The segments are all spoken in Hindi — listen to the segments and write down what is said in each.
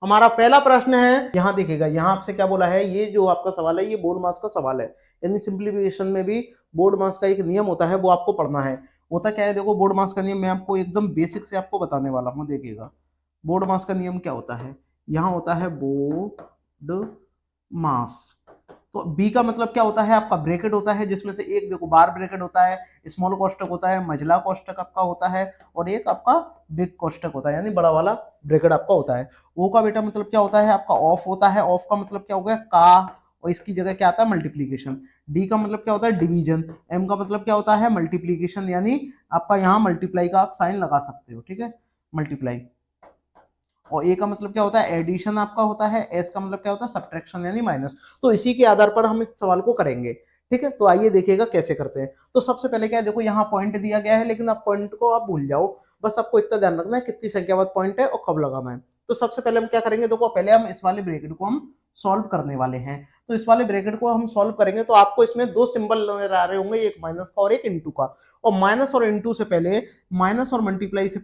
हमारा पहला प्रश्न है, यहाँ देखिएगा, यहाँ आपसे क्या बोला है, ये जो आपका सवाल है ये बोर्ड मार्क्स का सवाल है, यानी सिंप्लीफिकेशन में भी बोर्ड मार्क्स का एक नियम होता है, वो आपको पढ़ना है। होता क्या है, देखो बोर्ड मार्क्स का नियम मैं आपको एकदम बेसिक से आपको बताने वाला हूँ। देखिएगा बोर्ड मार्क्स का नियम क्या होता है, यहाँ होता है बोर्ड मास। तो बी का मतलब क्या होता है, आपका ब्रैकेट होता है, जिसमें से एक देखो बार ब्रैकेट होता है, स्मॉल कोष्टक होता है, मझला कोष्टक आपका होता है, और एक आपका बिग कोष्टक होता है, यानी बड़ा वाला ब्रैकेट आपका होता है। ओ का बेटा मतलब क्या होता है, आपका ऑफ होता है, ऑफ का मतलब क्या हो गया का, और इसकी जगह क्या आता है मल्टीप्लीकेशन। डी का मतलब क्या होता है डिवीजन। एम का मतलब क्या होता है मल्टीप्लीकेशन, यानी आपका यहाँ मल्टीप्लाई का आप साइन लगा सकते हो, ठीक है, मल्टीप्लाई। और ए का मतलब क्या होता है एडिशन आपका होता है, एस का मतलब क्या होता है सब्ट्रैक्शन यानी माइनस। तो इसी के आधार पर हम इस सवाल को करेंगे, ठीक है। तो आइए देखिएगा कैसे करते हैं। तो सबसे पहले क्या है, देखो यहाँ पॉइंट दिया गया है, लेकिन आप पॉइंट को आप भूल जाओ, बस आपको इतना ध्यान रखना है कितनी संख्या बाद पॉइंट है और कब लगाना है। तो सबसे पहले हम क्या करेंगे, देखो पहले हम इस वाले ब्रैकेट को हम सॉल्व करने वाले हैं। तो इस वाले ब्रैकेट को हम सॉल्व करेंगे तो आपको इसमें दो सिंबल नजर आ रहे होंगे, एक माइनस का और एक इंटू का। और माइनस और इंटू से पहले, माइनस और मल्टीप्लाई से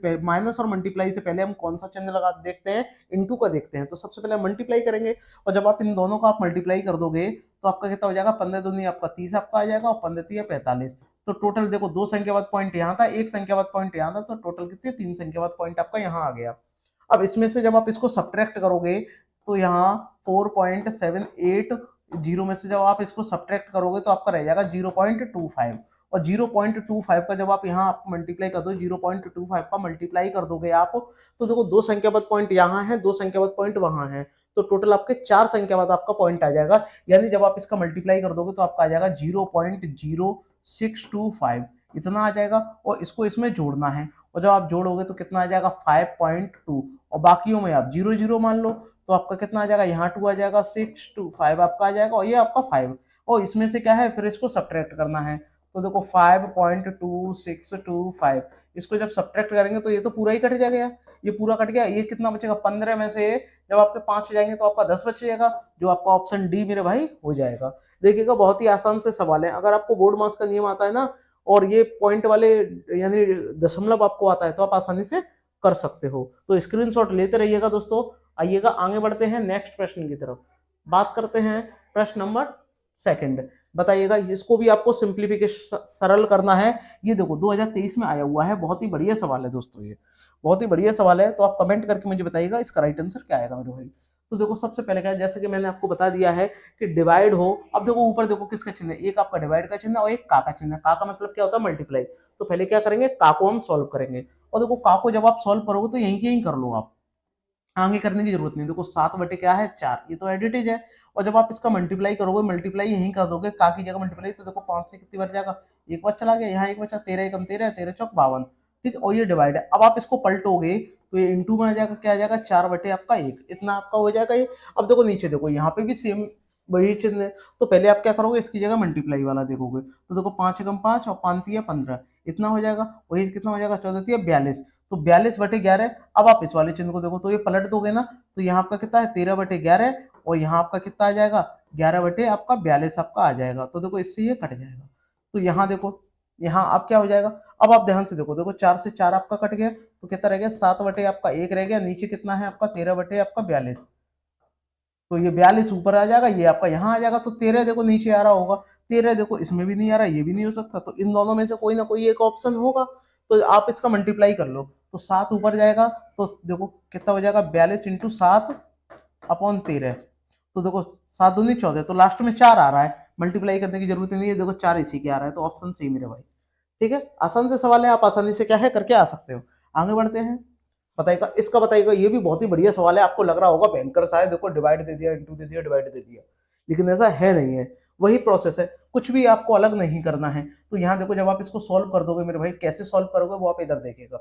पहले हम कौन सा चिन्ह लगा देखते हैं, इंटू का देखते हैं। तो सबसे पहले मल्टीप्लाई करेंगे, और जब आप इन दोनों का आप मल्टीप्लाई कर दोगे तो आपका कितना हो जाएगा, 15 दूनी आपका 30 आपका आ जाएगा, और 15 तिया 45। तो टोटल देखो दो संख्या बाद पॉइंट यहाँ था, एक संख्या बाद पॉइंट यहाँ था, तो टोटल कितने, तीन संख्या बाद पॉइंट आपका यहाँ आ गया। अब इसमें से जब आप इसको सब्ट्रैक्ट करोगे तो यहाँ 4.780 में से जब आप इसको सब्ट्रैक्ट करोगे तो आपका रह जाएगा 0.25। और 0.25 का जब आप यहाँ आप मल्टीप्लाई कर दो, 0.25 का मल्टीप्लाई कर दोगे आप, तो देखो दो संख्या बाद पॉइंट यहाँ है, दो संख्या बाद पॉइंट वहां है, तो टोटल आपके चार संख्या बाद आपका पॉइंट आ जाएगा। यानी जब आप इसका मल्टीप्लाई कर दोगे तो आपका आ जाएगा 0.0625, इतना आ जाएगा। और इसको इसमें जोड़ना है, और जब आप जोड़ोगे तो कितना आ जाएगा 5.2, और बाकियों में आप जीरो जीरो मान लो, तो आपका कितना आ जाएगा, यहाँ 2 आ जाएगा, 625 आपका आ जाएगा, और ये आपका 5। और इसमें से क्या है, फिर इसको सब्ट्रैक्ट करना है। तो देखो 5.2625, इसको जब सब्ट्रैक्ट करेंगे तो ये तो पूरा ही कट जाएगा, ये पूरा कट गया, ये कितना बचेगा 15 में से जब आपके 5 हो जाएंगे तो आपका 10 बच जाएगा, जो आपका ऑप्शन डी मेरे भाई हो जाएगा। देखिएगा बहुत ही आसान से सवाल है, अगर आपको बोर्ड मार्क्स का नियम आता है ना, और ये पॉइंट वाले यानी दशमलव आपको आता है, तो आप आसानी से कर सकते हो। तो स्क्रीनशॉट लेते रहिएगा दोस्तों। आइएगा आगे बढ़ते हैं नेक्स्ट प्रश्न की तरफ, बात करते हैं प्रश्न नंबर सेकंड। बताइएगा, इसको भी आपको सिंप्लीफिकेशन सरल करना है। ये देखो 2023 में आया हुआ है, बहुत ही बढ़िया सवाल है दोस्तों, ये बहुत ही बढ़िया सवाल है। तो आप कमेंट करके मुझे बताइएगा इसका राइट आंसर क्या आएगा मेरे भाई। तो देखो सबसे पहले क्या है, जैसे कि मैंने आपको बता दिया है कि डिवाइड हो। अब देखो ऊपर देखो किसका चिन्ह है, एक आपका डिवाइड का चिन्ह और एक का चिन्ह है। का मतलब क्या होता है मल्टीप्लाई। तो पहले क्या करेंगे, का को हम सॉल्व करेंगे। और देखो का को जब आप सॉल्व करोगे तो यहीं के यहीं कर लो आप, आगे करने की जरूरत नहीं। देखो 7 बटे क्या है 4, ये तो एडिटेज है। और जब आप इसका मल्टीप्लाई करोगे, मल्टीप्लाई यहीं कर दोगे, का की जगह मल्टीप्लाई, तो देखो 5 से कितनी बार जाएगा, एक बार चला गया, यहाँ एक बचा, 13 एकम 13, 13 चौक 52, ठीक है। और ये डिवाइड है, अब आप इसको पलटोगे तो ये इंटू में आ जाएगा, क्या आ जाएगा 4 बटे आपका 1, इतना आपका हो जाएगा ये। अब देखो नीचे देखो, यहाँ पे भी सेम वही चिन्ह है। तो पहले आप क्या करोगे, इसकी जगह मल्टीप्लाई वाला देखोगे, तो देखो 5 एकम 5 और 5 तिया 15, इतना हो जाएगा। वही कितना हो जाएगा, 14 तिया 42, तो 42 बटे 11। अब आप इस वाले चिन्ह को देखो, तो ये पलट दोगे ना, तो यहाँ आपका कितना है 13 बटे 11, और यहाँ आपका कितना आ जाएगा 11 बटे आपका 42 आपका आ जाएगा। तो देखो इससे ये कट जाएगा। तो यहाँ देखो, यहाँ आप क्या हो जाएगा, अब आप ध्यान से देखो, देखो 4 से 4 आपका कट गया, तो कितना रह गया 7 बटे आपका 1 रह गया, नीचे कितना है आपका 13 बटे आपका 42। तो ये 42 ऊपर आ जाएगा, ये आपका यहाँ आ जाएगा, तो 13 देखो नीचे आ रहा होगा, 13 देखो इसमें भी नहीं आ रहा, ये भी नहीं हो सकता, तो इन दोनों में से कोई ना कोई एक ऑप्शन होगा। तो आप इसका मल्टीप्लाई कर लो, तो 7 ऊपर जाएगा, तो देखो कितना हो जाएगा 42 इंटू 7 अपॉन 13। तो देखो 7 दूनी 14, तो लास्ट में 4 आ रहा है, मल्टीप्लाई करने की जरूरत नहीं है, देखो 4 इसी के आ रहा है, तो ऑप्शन सी मेरे भाई, ठीक है। आसान से सवाल है, आप आसानी से क्या है करके आ सकते हो। आगे बढ़ते हैं, बताइएगा इसका, बताइएगा ये भी बहुत ही बढ़िया सवाल है। आपको लग रहा होगा भयंकर सा है, देखो डिवाइड दे दिया, इंटू दे दिया, डिवाइड दे दिया, लेकिन ऐसा है नहीं है, वही प्रोसेस है, कुछ भी आपको अलग नहीं करना है। तो यहाँ देखो जब आप इसको सॉल्व कर दोगे मेरे भाई, कैसे सॉल्व करोगे वो आप इधर देखिएगा,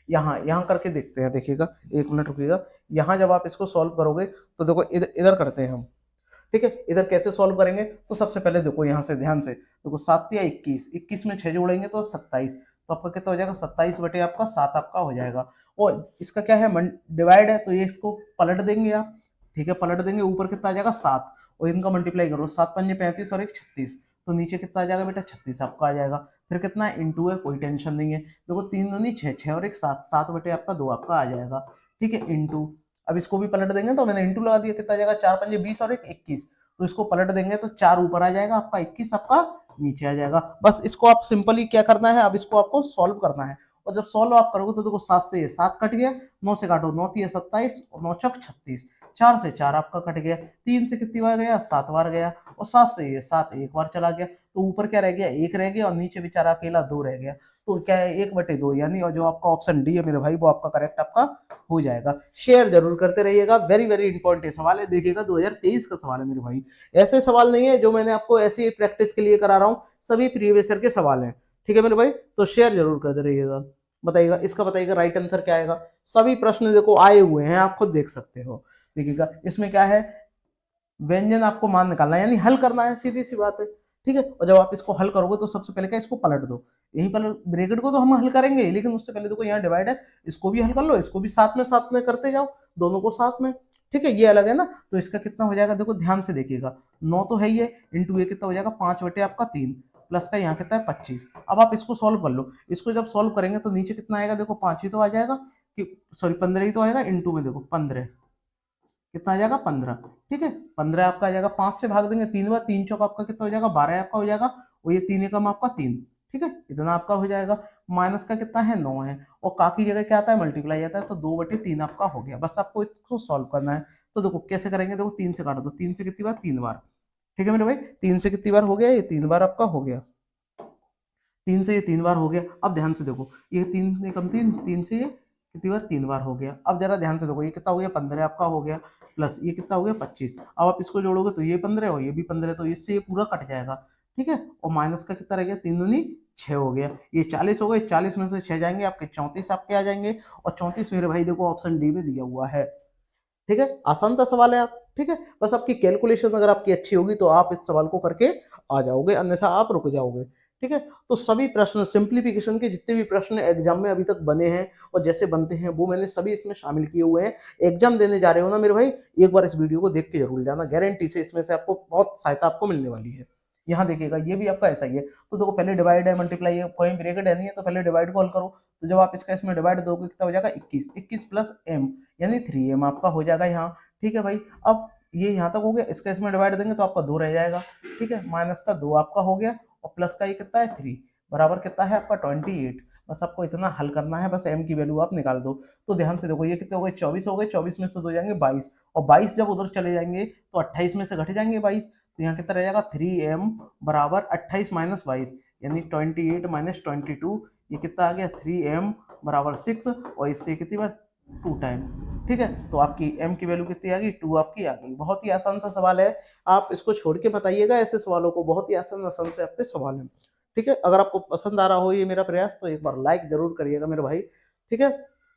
यहाँ यहाँ करके देखते हैं, देखिएगा 1 मिनट रुकिएगा। यहाँ जब आप इसको सॉल्व करोगे तो देखो इधर इधर करते हैं हम, ठीक है। इधर कैसे सॉल्व करेंगे, तो सबसे पहले देखो यहाँ से ध्यान से देखो, 7 या 21, 21 में 6 जोड़ेंगे तो 27, तो आपका कितना हो जाएगा 27 बटे आपका 7 आपका हो जाएगा। और इसका क्या है डिवाइड है, तो ये इसको पलट देंगे आप, ठीक है, पलट देंगे, ऊपर कितना आ जाएगा 7, और इनका मल्टीप्लाई करो, 7 पंजे 35 और 1 36, तो नीचे कितना आ जाएगा बेटा 36 आपका आ जाएगा। फिर कितना है इंटू है, कोई टेंशन नहीं है, देखो 3 दूनी 6, 6 और 1 7, 7 बटे आपका 2 आपका आ जाएगा, ठीक है, इंटू। अब इसको भी पलट देंगे तो मैंने इंटू लगा दिया, कितना आ जाएगा 4 पंजे 20 और 1 21, तो इसको पलट देंगे तो 4 ऊपर आ जाएगा आपका, 21 आपका नीचे आ जाएगा। बस इसको आप सिंपली क्या करना है, अब इसको आपको सॉल्व करना है, और जब सॉल्व आप करोगे तो देखो 7 से ये 7 कट गया, 9 से काटो 9 3 27 और 9 चौक 36, 4 से 4 आपका कट गया, 3 से कितनी बार गया 7 बार गया, और 7 से ये 7 एक बार चला गया, तो ऊपर क्या रह गया 1 रह गया, और नीचे बेचारा अकेला 2 रह गया, तो क्या है 1/2, यानी और जो आपका ऑप्शन डी है मेरे भाई वो आपका करेक्ट आपका हो जाएगा। शेयर जरूर करते रहिएगा, वेरी वेरी इंपॉर्टेंट सवाल है, देखिएगा 2023 का सवाल है मेरे भाई, ऐसे सवाल नहीं है जो मैंने आपको ऐसे ही प्रैक्टिस के लिए करा रहा हूँ, सभी प्रीवियस ईयर के सवाल हैं, ठीक है मेरे भाई, तो शेयर जरूर करते रहिएगा। बताइएगा इसका, बताइएगा राइट आंसर क्या आएगा, सभी प्रश्न देखो आए हुए हैं, आप खुद देख सकते हो। देखिएगा इसमें क्या है, व्यंजन आपको मान निकालना है, यानी हल करना है, सीधी सी बात है, ठीक है। और जब आप इसको हल करोगे तो सबसे पहले क्या, इसको पलट दो, यही पलट, ब्रैकेट को तो हम हल करेंगे, लेकिन उससे पहले देखो यहाँ डिवाइड है, इसको भी हल कर लो, इसको भी साथ में करते जाओ, दोनों को साथ में, ठीक है, ये अलग है ना, तो इसका कितना हो जाएगा, देखो ध्यान से देखिएगा, 9 तो है ही है, इंटू ये कितना हो जाएगा 5 आपका 3, प्लस का यहाँ कितना है 25। अब आप इसको सॉल्व कर लो, इसको जब सॉल्व करेंगे तो नीचे कितना आएगा, देखो 5 ही तो आ जाएगा, कि सॉरी 15 ही तो आएगा, इंटू में देखो 15 कितना आ जाएगा 15, ठीक है, 15 आपका आ जाएगा, 5 से भाग देंगे 3 बार, 3 चौक आपका कितना हो जाएगा 12 आपका हो जाएगा, और ये 3 एकम आपका 3, ठीक है, इतना आपका हो जाएगा, माइनस का कितना है 9 है, और का की जगह क्या आता है मल्टीप्लाई आता है, तो 2/3 आपका हो गया, बस आपको इसको सॉल्व करना है। तो देखो कैसे करेंगे, देखो 3 से काटो, तो 3 से कितनी बार 3 बार, ठीक है मेरे भाई, 3 से कितनी बार हो गया, ये 3 बार आपका हो गया, 3 से ये 3 बार हो गया। अब ध्यान से देखो, ये 3 एकम 3, 3 से ये कितनी बार 3 बार हो गया। अब जरा ध्यान से देखो, ये कितना हो गया 15 आपका हो गया, प्लस ये कितना हो गया 25, अब आप इसको जोड़ोगे तो ये 15 और ये भी 15, तो इससे ये पूरा कट जाएगा, ठीक है, और माइनस का कितना रह गया 3 दूनी 6 हो गया, ये 40 हो गए, 40 में से 6 जाएंगे आपके 34 आपके आ जाएंगे, और 34 मेरे भाई देखो ऑप्शन डी में दिया हुआ है, ठीक है, आसान सा सवाल है आप, ठीक है, बस आपकी कैलकुलेशन अगर आपकी अच्छी होगी तो आप इस सवाल को करके आ जाओगे, अन्यथा आप रुक जाओगे, ठीक है। तो सभी प्रश्न सिंप्लीफिकेशन के जितने भी प्रश्न एग्जाम में अभी तक बने हैं और जैसे बनते हैं वो मैंने सभी इसमें शामिल किए हुए हैं। एग्जाम देने जा रहे हो ना मेरे भाई, एक बार इस वीडियो को देख के जरूर जाना, गारंटी से इसमें से आपको बहुत सहायता आपको मिलने वाली है। यहाँ देखिएगा ये भी आपका ऐसा ही है, तो देखो पहले डिवाइड है मल्टीप्लाई है, कोई ब्रैकेट है नहीं है, तो पहले डिवाइड को हल करो, तो जब आप इसका इसमें डिवाइड दोगे कितना हो जाएगा 21, 21 प्लस m यानी 3m आपका हो जाएगा यहाँ, ठीक है भाई। अब ये यहाँ तक हो गया, इसका इसमें डिवाइड देंगे तो आपका 2 रह जाएगा, ठीक है, माइनस का 2 आपका हो गया, और प्लस का ये कितना है 3, बराबर कितना है आपका 28। बस आपको इतना हल करना है, बस m की वैल्यू आप निकाल दो। तो ध्यान से देखो, ये कितने हो गए 24 हो गए, 24 में से 2 जाएंगे 22, और 22 जब उधर चले जाएंगे तो 28 में से घट जाएंगे 22, तो यहाँ कितना रह जाएगा 3m बराबर 28 माइनस 22 यानी 28 माइनस 22, ये कितना आ गया 3m बराबर 6, और इससे कितनी बार 2 टाइम, ठीक है, तो आपकी m की वैल्यू कितनी आ गई 2 आपकी आ गई। बहुत ही आसान सा सवाल है, आप इसको छोड़ के बताइएगा ऐसे सवालों को, बहुत ही आसान आसान से आपके सवाल है, ठीक है। अगर आपको पसंद आ रहा हो ये मेरा प्रयास तो एक बार लाइक जरूर करिएगा मेरे भाई, ठीक है।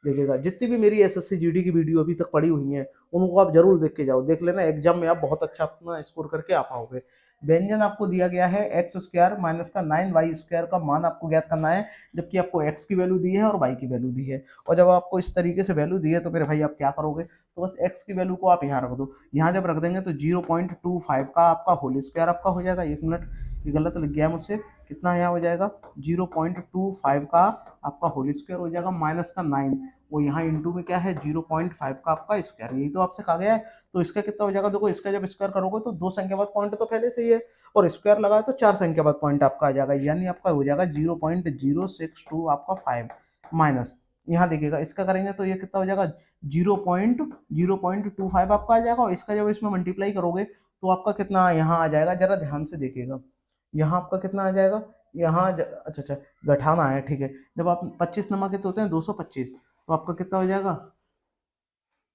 देखिएगा जितनी भी मेरी एसएससी जीडी की वीडियो अभी तक पड़ी हुई है उनको आप जरूर देख के जाओ, देख लेना, एग्जाम में आप बहुत अच्छा अपना स्कोर करके आ पाओगे। व्यंजन आपको दिया गया है एक्स स्क्वायर माइनस का 9y स्क्वायर का मान आपको ज्ञात करना है, जबकि आपको x की वैल्यू दी है और y की वैल्यू दी है, और जब आपको इस तरीके से वैल्यू दी है तो मेरे भाई आप क्या करोगे, तो बस x की वैल्यू को आप यहाँ रख दो, यहाँ जब रख देंगे तो 0.25 का आपका होल स्क्वायर आपका हो जाएगा, एक मिनट ये गलत लग गया मुझसे, कितना यहाँ हो जाएगा 0.25 का आपका होल स्क्वायर हो जाएगा, माइनस का 9, वो यहाँ इंटू में क्या है 0.5 का आपका स्क्वायर, यही तो आपसे कहा गया है। तो इसका कितना हो जाएगा, देखो इसका जब स्क्वायर करोगे तो 2 संख्या बाद पॉइंट तो पहले से ही है, और स्क्वायर लगाए तो 4 संख्या बाद पॉइंट आपका आ जाएगा, यानी आपका हो जाएगा 0.062 आपका 5 माइनस, यहाँ देखिएगा इसका करेंगे तो ये कितना हो जाएगा 0.025 आपका आ जाएगा, और इसका जब इसमें मल्टीप्लाई करोगे तो आपका कितना यहाँ आ जाएगा, जरा ध्यान से देखिएगा, यहाँ आपका कितना आ जाएगा, यहाँ अच्छा अच्छा घटाना है, ठीक है, जब आप 25 नंबर के तो होते हैं 225, तो आपका कितना हो जाएगा,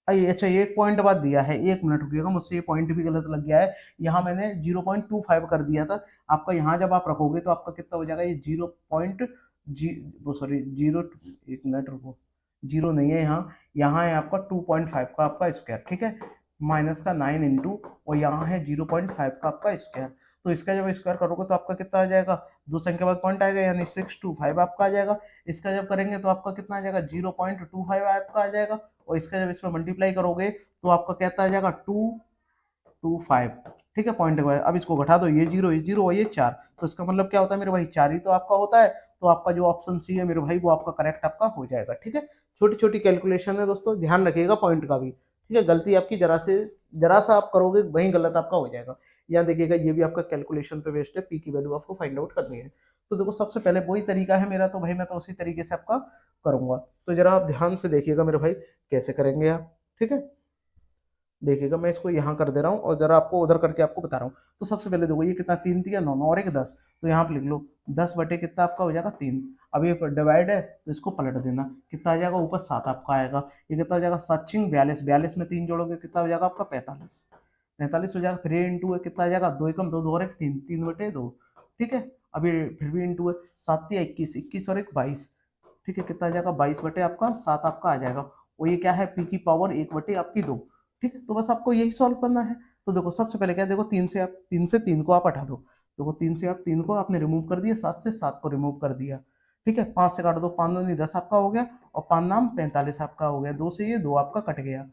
अच्छा ये एक पॉइंट बाद दिया है, एक मिनट रुकिएगा, मुझसे ये पॉइंट भी गलत लग गया है, यहाँ मैंने 0.25 कर दिया था, आपका यहाँ जब आप रखोगे तो आपका कितना हो जाएगा, ये 0 पॉइंट जी वो सॉरी 0, एक मिनट रुको, 0 नहीं है यहाँ, यहाँ है आपका 2.5 का आपका स्क्वायर, ठीक है, माइनस का 9 इंटू, और यहाँ है 0.5 का आपका स्क्वायर, तो इसका जब स्क्वायर करोगे तो आपका कितना आ जाएगा, 2 संख्या बाद पॉइंट आएगा यानी 625 आपका आ जाएगा, इसका जब करेंगे तो आपका कितना आ जाएगा 0.25 आपका आ जाएगा, और इसका जब इसमें मल्टीप्लाई करोगे तो आपका कहता आ जाएगा 225, ठीक है, पॉइंट के बाद अब इसको घटा दो, ये 0 ये 0 और ये 4, तो इसका मतलब क्या होता है मेरे भाई 4 ही तो आपका होता है, तो आपका जो ऑप्शन सी है मेरे भाई वो आपका करेक्ट आपका हो जाएगा, ठीक है। छोटी छोटी कैलकुलेशन है दोस्तों, ध्यान रखिएगा पॉइंट का भी, ठीक है, गलती आपकी जरा सा आप करोगे वहीं गलत आपका हो जाएगा। यहाँ देखिएगा ये भी आपका कैलकुलेशन पे बेस्ड है, पी की वैल्यू आपको फाइंड आउट करनी है। तो देखो सबसे पहले वही तरीका है मेरा, तो भाई मैं तो उसी तरीके से आपका करूंगा। तो जरा आप ध्यान से देखिएगा मेरे भाई कैसे करेंगे आप, ठीक है। देखिएगा मैं इसको यहाँ कर दे रहा हूँ और जरा आपको उधर करके आपको बता रहा हूँ। तो सबसे पहले देखो ये कितना, 3 3 9 9 और एक 10, तो यहाँ पे लिख लो 10 बटे कितना आपका हो जाएगा 3। अब ये डिवाइड है तो इसको पलट देना, कितना आ जाएगा ऊपर 7 आपका आएगा। ये कितना हो जाएगा 7 छिंग 42, 42 में 3 जोड़ोगे कितना हो जाएगा आपका 45, 45 हो जाएगा। फिर ये इंटू है, कितना आ जाएगा 2 एकम 2 2 और एक 3, 3 बटे 2, ठीक है। अभी फिर भी इंटू है, 7 या 21, 21 और एक 22, ठीक है। कितना आ जाएगा 22 बटे आपका 7 आपका आ जाएगा। और ये क्या है, पी की पावर 1 बटे आपकी 2, ठीक है। तो बस आपको यही सॉल्व करना है। तो देखो सबसे पहले क्या है, देखो 3 से 3 को आप हटा दो। देखो 3 से आप 3 को आपने रिमूव कर दिया, 7 से 7 को रिमूव कर दिया, ठीक है। 5 से काट दो, 5 दूनी 10 आपका हो गया, और 5 नाम 45 आपका हो गया। 2 से ये 2 आपका कट गया,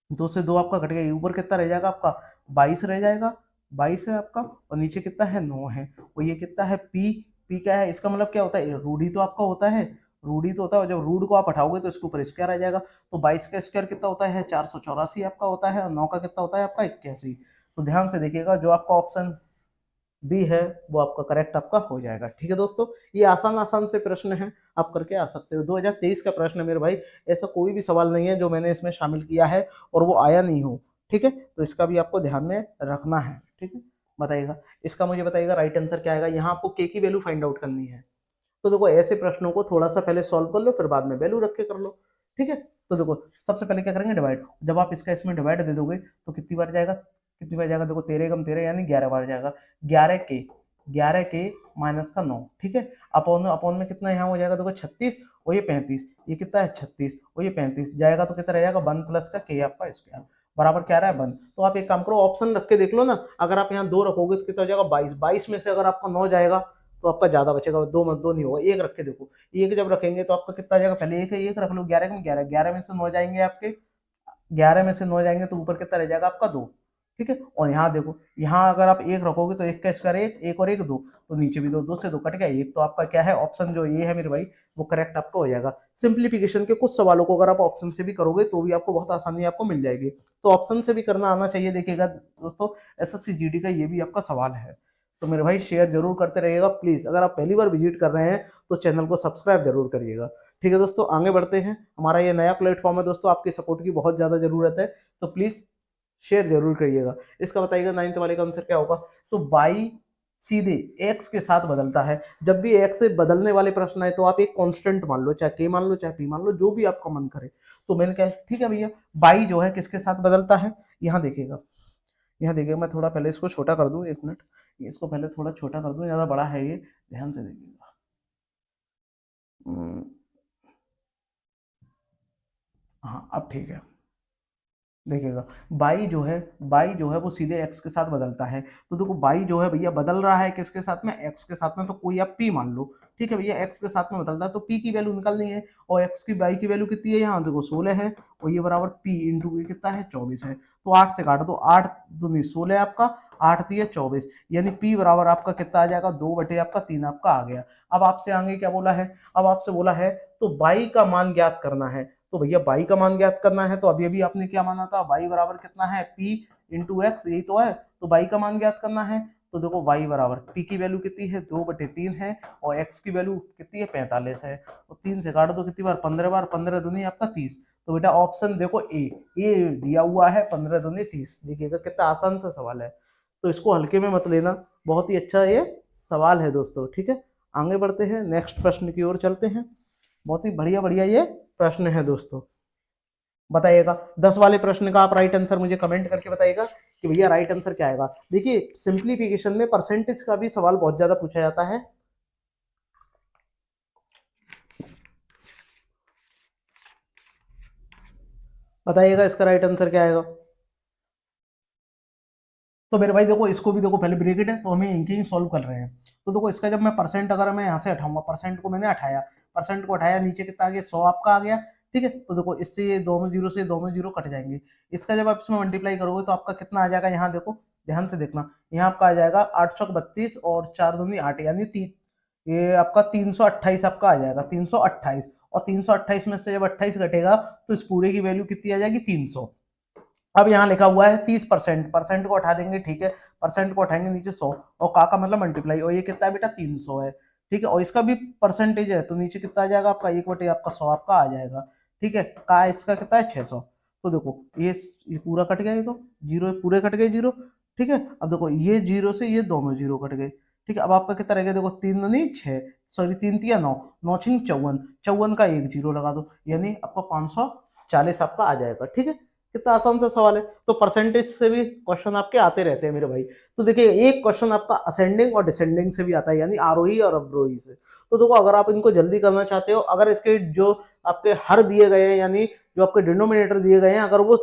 2 से 2 आपका कट गया। ऊपर कितना रह जाएगा आपका 22 रह जाएगा, 22 है आपका। और नीचे कितना है 9 है। और ये कितना है पी, पी क्या है, इसका मतलब क्या होता है, रूढ़ी तो आपका होता है, रूढ़ी तो होता है। जब रूट को आप हटाओगे तो इसके ऊपर स्क्वायर आ जाएगा। तो 22 का स्क्वायर कितना होता है 484 आपका होता है, और 9 का कितना होता है आपका 81। तो ध्यान से देखिएगा जो आपका ऑप्शन बी है वो आपका करेक्ट आपका हो जाएगा, ठीक है दोस्तों। ये आसान आसान से प्रश्न है, आप करके आ सकते हो। 2023 का प्रश्न है मेरे भाई, ऐसा कोई भी सवाल नहीं है जो मैंने इसमें शामिल किया है और वो आया नहीं हो, ठीक है। तो इसका भी आपको ध्यान में रखना है, ठीक है। बताइएगा इसका, मुझे बताइएगा राइट आंसर क्या आएगा। यहाँ आपको के की वैल्यू फाइंड आउट करनी है। तो देखो ऐसे प्रश्नों को थोड़ा सा पहले सॉल्व कर लो, फिर बाद में वैल्यू रख के कर लो, ठीक है। तो देखो सबसे पहले क्या करेंगे, डिवाइड। जब आप इसका इसमें डिवाइड दे दोगे तो कितनी बार जाएगा, कितनी बार जाएगा, देखो 13 कम 13 यानी 11 बार जाएगा। 11 के माइनस का 9, ठीक है। अपॉन अपॉन में कितना यहाँ हो जाएगा, देखो 36 और ये 35, ये कितना है 36 और ये 35 जाएगा, तो कितना रह जाएगा 1 प्लस का के आपका स्क्वायर बराबर क्या रहा है 1। तो आप एक काम करो, ऑप्शन रख के देख लो ना। अगर आप यहाँ 2 रखोगे तो कितना हो जाएगा 22, 22 में से अगर आपका 9 जाएगा तो आपका ज्यादा बचेगा, 2 में 2 नहीं होगा, एक रख के देखो। एक जब रखेंगे तो आपका कितना आ जाएगा, पहले एक है, एक रख लो। 11 में 11, 11 में से 9 जाएंगे आपके, 11 में से 9 जाएंगे तो ऊपर कितना रह जाएगा आपका 2, ठीक है। और यहाँ देखो, यहाँ अगर आप एक रखोगे तो एक का स्क्वायर एक, एक और एक 2, तो नीचे भी 2, 2 से 2 कट गया एक। तो आपका क्या है ऑप्शन जो ये है मेरे भाई वो करेक्ट आपका हो जाएगा। सिंप्लीफिकेशन के कुछ सवालों को अगर आप ऑप्शन से भी करोगे तो भी आपको बहुत आसानी आपको मिल जाएगी। तो ऑप्शन से भी करना आना चाहिए। देखिएगा दोस्तों एसएससी जीडी का ये भी आपका सवाल है। तो मेरे भाई शेयर जरूर करते रहिएगा प्लीज। अगर आप पहली बार विजिट कर रहे हैं तो चैनल को सब्सक्राइब जरूर करिएगा, ठीक है दोस्तों। आगे बढ़ते हैं, हमारा ये नया प्लेटफॉर्म है दोस्तों, आपकी सपोर्ट की बहुत ज्यादा जरूरत है, तो प्लीज शेयर जरूर करिएगा। इसका बताइएगा 9th वाले का आंसर क्या होगा। तो बाई सीधे x के साथ बदलता है। जब भी x से बदलने वाले प्रश्न आए तो आप एक कांस्टेंट मान लो, चाहे k मान लो चाहे p मान लो, जो भी आपका मन करे। तो मैंने क्या, ठीक है भैया, बाई जो है किसके साथ बदलता है, यहाँ देखिएगा, यहाँ देखिएगा। मैं थोड़ा पहले इसको छोटा कर दूं, 1 मिनट, इसको पहले थोड़ा छोटा कर दूं, ज्यादा बड़ा है ये, ध्यान से देखिएगा। हाँ अब ठीक है। देखिएगा बाई जो है वो सीधे एक्स के साथ बदलता है। तो देखो बाई जो है भैया बदल रहा है किसके साथ में, एक्स के साथ में। तो कोई आप पी मान लो, ठीक है भैया, एक्स के साथ में बदलता है तो पी की वैल्यू निकालनी है। और एक्स की बाई की वैल्यू कितनी है, यहाँ देखो 16 है, और ये बराबर पी इंटू ये कितना है 24 है। तो 8 से काटो तो 8 दूनी 16 आपका, 8 दिए 24, यानी पी बराबर आपका कितना आ जाएगा 2 बटे आपका 3 आपका आ गया। अब आपसे आगे क्या बोला है, अब आपसे बोला है तो बाई का मान ज्ञात करना है। तो भैया बाई का मान ज्ञात करना है, तो अभी अभी आपने क्या माना था, बाई बराबर कितना है पी इंटू एक्स, यही तो है। तो बाई का मान ज्ञात करना है। तो देखो वाई बराबर पी की वैल्यू कितनी है 2 बटे 3 है, और एक्स की वैल्यू कितनी है 45 है। और 3 से काट दो कितनी बार, 15 बार, 15 दूनी आपका 30। तो बेटा ऑप्शन देखो ए दिया हुआ है, 15 दूनी 30। देखिएगा कितना आसान सा सवाल है, तो इसको हल्के में मत लेना, बहुत ही अच्छा ये सवाल है दोस्तों, ठीक है। आगे बढ़ते हैं, नेक्स्ट प्रश्न की ओर चलते हैं। बहुत ही बढ़िया बढ़िया ये प्रश्न है दोस्तों। बताइएगा 10 वाले प्रश्न का आप राइट आंसर मुझे कमेंट करके बताइएगा कि भैया राइट आंसर क्या आएगा। देखिए सिंप्लीफिकेशन में परसेंटेज का भी सवाल बहुत ज्यादा पूछा जाता है। बताइएगा इसका राइट आंसर क्या आएगा। तो मेरे भाई देखो इसको भी देखो, पहले ब्रैकेट है तो हमें इनके ही सॉल्व कर रहे हैं। तो देखो इसका जब मैं परसेंट, अगर मैं यहाँ से हटाऊंगा, परसेंट को मैंने हटाया, परसेंट को हटाया, नीचे कितना आ गया 100 आपका आ गया, ठीक है। तो देखो इससे ये 2 में 0 से 2 में 0 कट जाएंगे। इसका जब आप इसमें मल्टीप्लाई करोगे तो आपका कितना आ जाएगा, यहाँ देखो ध्यान से देखना, यहाँ आपका आ जाएगा 8 चौक 32 और 4 दूनी 8, यानी ये आपका 328 आपका आ जाएगा, 328। और 328 में से जब 28 घटेगा तो इस पूरे की वैल्यू कितनी आ जाएगी 300, अब यहाँ लिखा हुआ है 30%, परसेंट को हटा देंगे, ठीक है, परसेंट को हटाएंगे नीचे 100, और का मतलब मल्टीप्लाई, और ये कितना है बेटा 300 है, ठीक है, और इसका भी परसेंटेज है तो नीचे कितना आ जाएगा आपका 1 बटे आपका 100 आपका आ जाएगा, ठीक है, का इसका कितना है 600। तो देखो ये पूरा कट गया, ये तो जीरो पूरे कट गए जीरो, ठीक है। अब देखो ये जीरो से ये दोनों जीरो कट गए, ठीक है। अब आपका कितना रह गया, देखो तीन नहीं छः, सॉरी तीन तिया नौ, नौ छिंग चौवन, चौवन का एक जीरो लगा दो, यानी आपका 540 आपका आ जाएगा, ठीक है। कितना आसान सा सवाल है। तो परसेंटेज से भी क्वेश्चन आपके आते रहते हैं मेरे भाई। तो देखिए एक क्वेश्चन आपका असेंडिंग और डिसेंडिंग से भी आता है, यानी आरोही और अवरोही से। तो देखो अगर आप इनको जल्दी करना चाहते हो, अगर इसके जो आपके हर दिए गए हैं, यानी जो आपके डिनोमिनेटर दिए गए हैं, अगर वो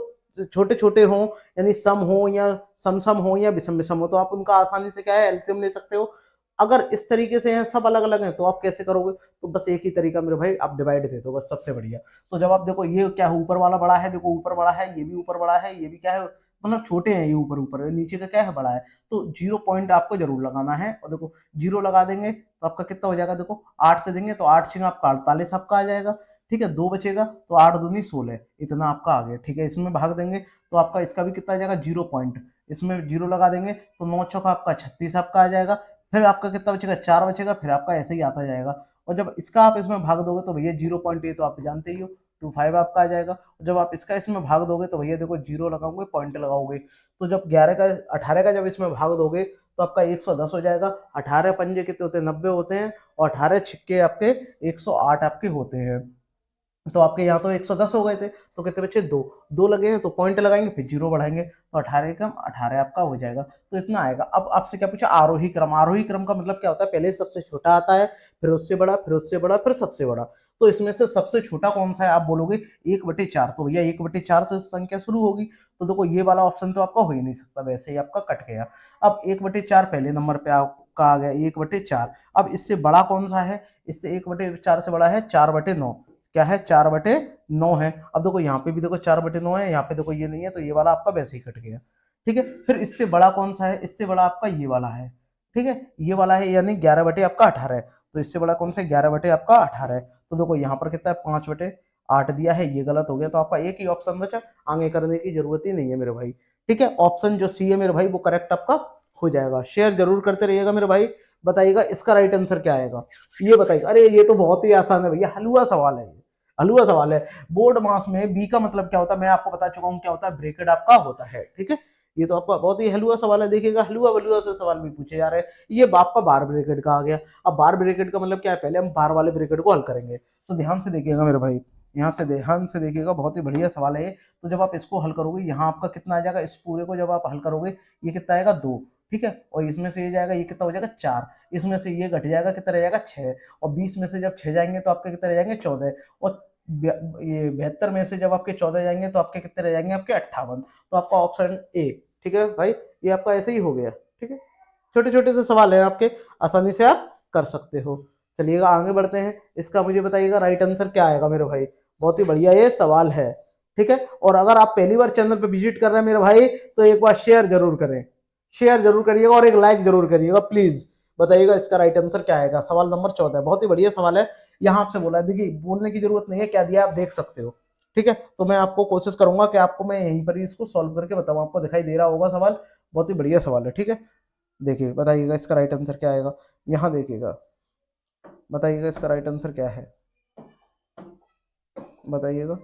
छोटे छोटे हों, यानी सम हो या सम हो या विषम विषम हो, तो आप उनका आसानी से क्या है एलसीएम ले सकते हो। अगर इस तरीके से हैं सब अलग अलग हैं तो आप कैसे करोगे, तो बस एक ही तरीका मेरे भाई, आप डिवाइड दे दो बस, सबसे बढ़िया। तो जब आप देखो ये क्या है, ऊपर वाला बड़ा है, देखो ऊपर बड़ा है, ये भी ऊपर बड़ा है, ये भी क्या है, मतलब छोटे हैं ये ऊपर ऊपर, नीचे का क्या है बड़ा है, तो 0 पॉइंट आपको जरूर लगाना है। और देखो जीरो लगा देंगे तो आपका कितना हो जाएगा, देखो 8 से देंगे तो 8 छिंगा आपका 48 आपका आ जाएगा, ठीक है, दो बचेगा तो 8 दूनी 16, इतना आपका आ गया, ठीक है। इसमें भाग देंगे तो आपका इसका भी कितना आ जाएगा 0 पॉइंट, इसमें जीरो लगा देंगे तो 9 चौका आपका 36 आपका आ जाएगा, फिर आपका कितना बचेगा 4 बचेगा, फिर आपका ऐसे ही आता जाएगा। और जब इसका आप इसमें भाग दोगे तो भैया 0 पॉइंट, ये तो आप जानते ही हो 25 आपका आ जाएगा। जब आप इसका इसमें भाग दोगे तो भैया देखो जीरो लगाओगे पॉइंट लगाओगे, तो जब 11 का 18 का जब इसमें भाग दोगे तो आपका 110 हो जाएगा। 18 पंजे कितने होते हैं 90 होते हैं, और 18 छिक्के आपके 108 आपके होते हैं। तो आपके यहाँ तो 110 हो गए थे, तो कितने बचे दो, दो लगे हैं तो पॉइंट लगाएंगे फिर जीरो बढ़ाएंगे, तो 18 कम 18 आपका हो जाएगा, तो इतना आएगा। अब आपसे क्या पूछा, आरोही क्रम, आरोही क्रम का मतलब क्या होता है, पहले सबसे छोटा आता है, फिर उससे बड़ा, फिर उससे बड़ा, फिर सबसे बड़ा। तो इसमें से सबसे छोटा कौन सा है, आप बोलोगे 1/4, तो भैया 1/4 से संख्या शुरू होगी, तो देखो ये वाला ऑप्शन तो आपका हो ही नहीं सकता, वैसे ही आपका कट गया। अब 1/4 पहले नंबर पे आपका आ गया 1/4। अब इससे बड़ा कौन सा है, इससे 1/4 से बड़ा है 4/9, क्या है 4/9 है। अब देखो यहाँ पे भी देखो 4/9 है, यहाँ पे देखो ये नहीं है, तो ये वाला आपका वैसे ही कट गया, ठीक है। फिर इससे बड़ा कौन सा है, इससे बड़ा आपका ये वाला है, ठीक है, ये वाला है, यानी 11/18 है। तो इससे बड़ा कौन सा है, 11/18 है। तो देखो यहाँ पर कितना है 5/8 दिया है, ये गलत हो गया, तो आपका एक ही ऑप्शन बचा, आगे करने की जरूरत ही नहीं है मेरे भाई, ठीक है। ऑप्शन जो सी है मेरे भाई वो करेक्ट आपका हो जाएगा। शेयर जरूर करते रहिएगा मेरे भाई। बताइएगा इसका राइट आंसर क्या आएगा, ये बताइएगा। अरे ये तो बहुत ही आसान है भैया, हलवा सवाल है, हलवा सवाल है। बोर्ड मास में बी का मतलब क्या होता है मैं आपको बता चुका हूँ, क्या होता है ब्रैकेट आपका होता है, ठीक है। ये तो आपका बहुत ही हलवा सवाल है, देखिएगा हलवा वलुआ से सवाल भी पूछे जा रहे हैं। ये बाप का बार ब्रैकेट का आ गया। अब बार ब्रैकेट का मतलब क्या है, पहले हम बार वाले ब्रैकेट को हल करेंगे, तो ध्यान से देखिएगा मेरे भाई, यहाँ से ध्यान से देखिएगा, बहुत ही बढ़िया सवाल है ये। तो जब आप इसको हल करोगे, यहाँ आपका कितना आ जाएगा, इस पूरे को जब आप हल करोगे ये कितना आएगा 2, ठीक है, और इसमें से ये जाएगा, ये कितना हो जाएगा 4, इसमें से ये घट जाएगा, कितना रह जाएगा 6, और 20 में से जब 6 जाएंगे तो आपके कितने रह जाएंगे 14, और ये 72 में से जब आपके 14 जाएंगे तो आपके कितने रह जाएंगे, आपके 58। तो आपका ऑप्शन ए, ठीक है भाई, ये आपका ऐसे ही हो गया, ठीक है। छोटे छोटे से सवाल है आपके, आसानी से आप कर सकते हो। चलिएगा आगे बढ़ते हैं, इसका मुझे बताइएगा राइट आंसर क्या आएगा मेरे भाई। बहुत ही बढ़िया ये सवाल है, ठीक है। और अगर आप पहली बार चैनल पे विजिट कर रहे हैं मेरे भाई, तो एक बार शेयर जरूर करें, शेयर जरूर करिएगा, और एक लाइक जरूर करिएगा प्लीज। बताइएगा इसका राइट आंसर क्या आएगा। सवाल नंबर 14, बहुत ही बढ़िया सवाल है। यहाँ आपसे बोला है, देखिए बोलने की जरूरत नहीं है, क्या दिया आप देख सकते हो, ठीक है। तो मैं आपको कोशिश करूंगा कि आपको मैं यहीं पर ही इसको सॉल्व करके बताऊं, आपको दिखाई दे रहा होगा सवाल, बहुत ही बढ़िया सवाल है, ठीक है। देखिए बताइएगा इसका राइट आंसर क्या आएगा, यहाँ देखिएगा, बताइएगा इसका राइट आंसर क्या है, बताइएगा।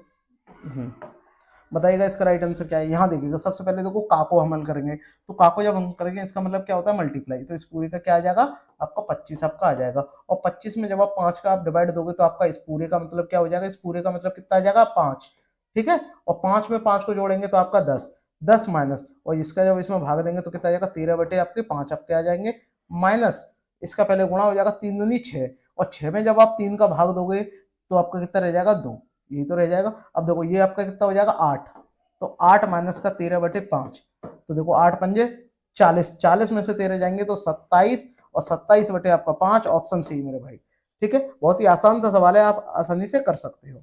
बताइएगा इसका राइट आंसर क्या है। यहाँ देखिएगा, सबसे पहले देखो का को हम हल करेंगे, तो का को जब हम करेंगे इसका मतलब क्या होता है मल्टीप्लाई, तो इस पूरे का क्या आ जाएगा आपका 25 आपका आ जाएगा, और 25 में जब आप 5 का आप डिवाइड दोगे तो आपका इस पूरे का मतलब क्या हो जाएगा, इस पूरे का मतलब कितना आ जाएगा 5, ठीक है। और 5 में 5 को जोड़ेंगे तो आपका 10, 10 माइनस, और इसका जब इसमें भाग देंगे तो कितना आ जाएगा 13/5 आपके आ जाएंगे, माइनस इसका पहले गुणा हो जाएगा, 3 दूनी 6, और 6 में जब आप 3 का भाग दोगे तो आपका कितना रह जाएगा 2, यही तो रह जाएगा। अब देखो ये आपका कितना हो जाएगा 8, तो 8 माइनस का 13/5, तो देखो 8 पंजे 40, 40 में से 13 जाएंगे तो 27, और 27 बटे आपका 5, ऑप्शन सी मेरे भाई, ठीक है। बहुत ही आसान सा सवाल है, आप आसानी से कर सकते हो,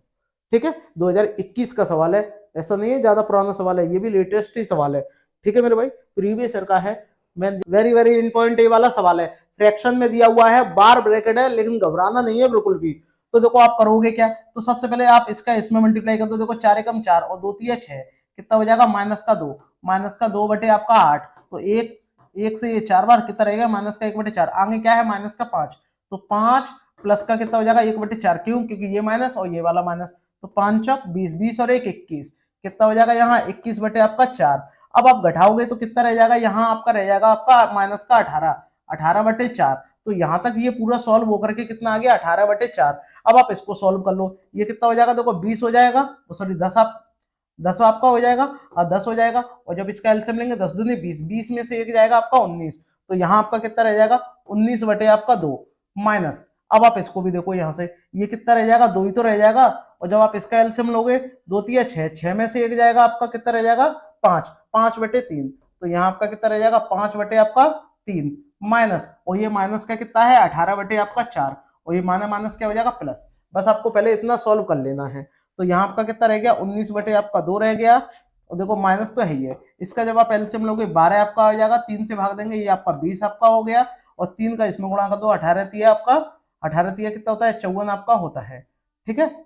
ठीक है। 2021 का सवाल है, ऐसा नहीं है ज्यादा पुराना सवाल है, ये भी लेटेस्ट ही सवाल है, ठीक है मेरे भाई, प्रीवियस ईयर का है। मैं वेरी वेरी इंपॉर्टेंट ये वाला सवाल है, फ्रैक्शन में दिया हुआ है, बार ब्रैकेट है, लेकिन घबराना नहीं है बिल्कुल भी। तो देखो आप करोगे क्या, तो सबसे पहले आप इसका इसमें मल्टीप्लाई कर दो, देखो 4 एकम 4 और 2 तिया 6, कितना हो जाएगा माइनस का 2 बटे आपका 8, तो एक एक से ये 4 बार कितना रहेगा माइनस का 1 बटे 4, आगे क्या है माइनस का 5, तो 5 प्लस का कितना हो जाएगा 1 बटे 4, क्यों, क्योंकि ये माइनस और ये वाला माइनस, तो 5 चौक 20, 20 और 1 21, कितना हो जाएगा यहाँ 21 बटे आपका 4। अब आप घटाओगे तो कितना रह जाएगा, यहाँ आपका रह जाएगा आपका माइनस का 18, 18 बटे 4। तो यहाँ तक ये पूरा सॉल्व होकर के कितना आ गया 18 बटे 4। अब आप इसको सॉल्व कर लो, ये कितना हो जाएगा देखो 20 हो जाएगा, सॉरी 10, आप 10 आपका हो जाएगा और 10 हो जाएगा, और जब इसका एलसीएम लेंगे 10 दूनी 20, 20 में से एक जाएगा आपका 19, तो यहाँ आपका कितना रह जाएगा 19 बटे आपका 2 माइनस। अब आप इसको भी देखो यहाँ से, ये कितना रह जाएगा 2 ही तो रह जाएगा, और जब आप इसका एलसीएम लोगे 2 तिया 6, 6 में से एक जाएगा आपका कितना रह जाएगा 5, 5 बटे 3, तो यहाँ आपका कितना रह जाएगा 5 बटे आपका 3 माइनस, और ये माइनस का कितना है 18 बटे आपका 4, और ये माइनस माइनस क्या हो जाएगा प्लस। बस आपको पहले इतना सॉल्व कर लेना है। तो यहाँ आपका कितना रह गया 19 बटे आपका 2 रह गया, और देखो माइनस तो है ही है, इसका जब आप एलसीएम लोगे 12 आपका हो जाएगा, 3 से भाग देंगे ये आपका 20 आपका हो गया, और 3 का इसमें गुणा कर दो 18 तिया आपका, 18 तिया कितना होता है 54 आपका होता है। ठीक है,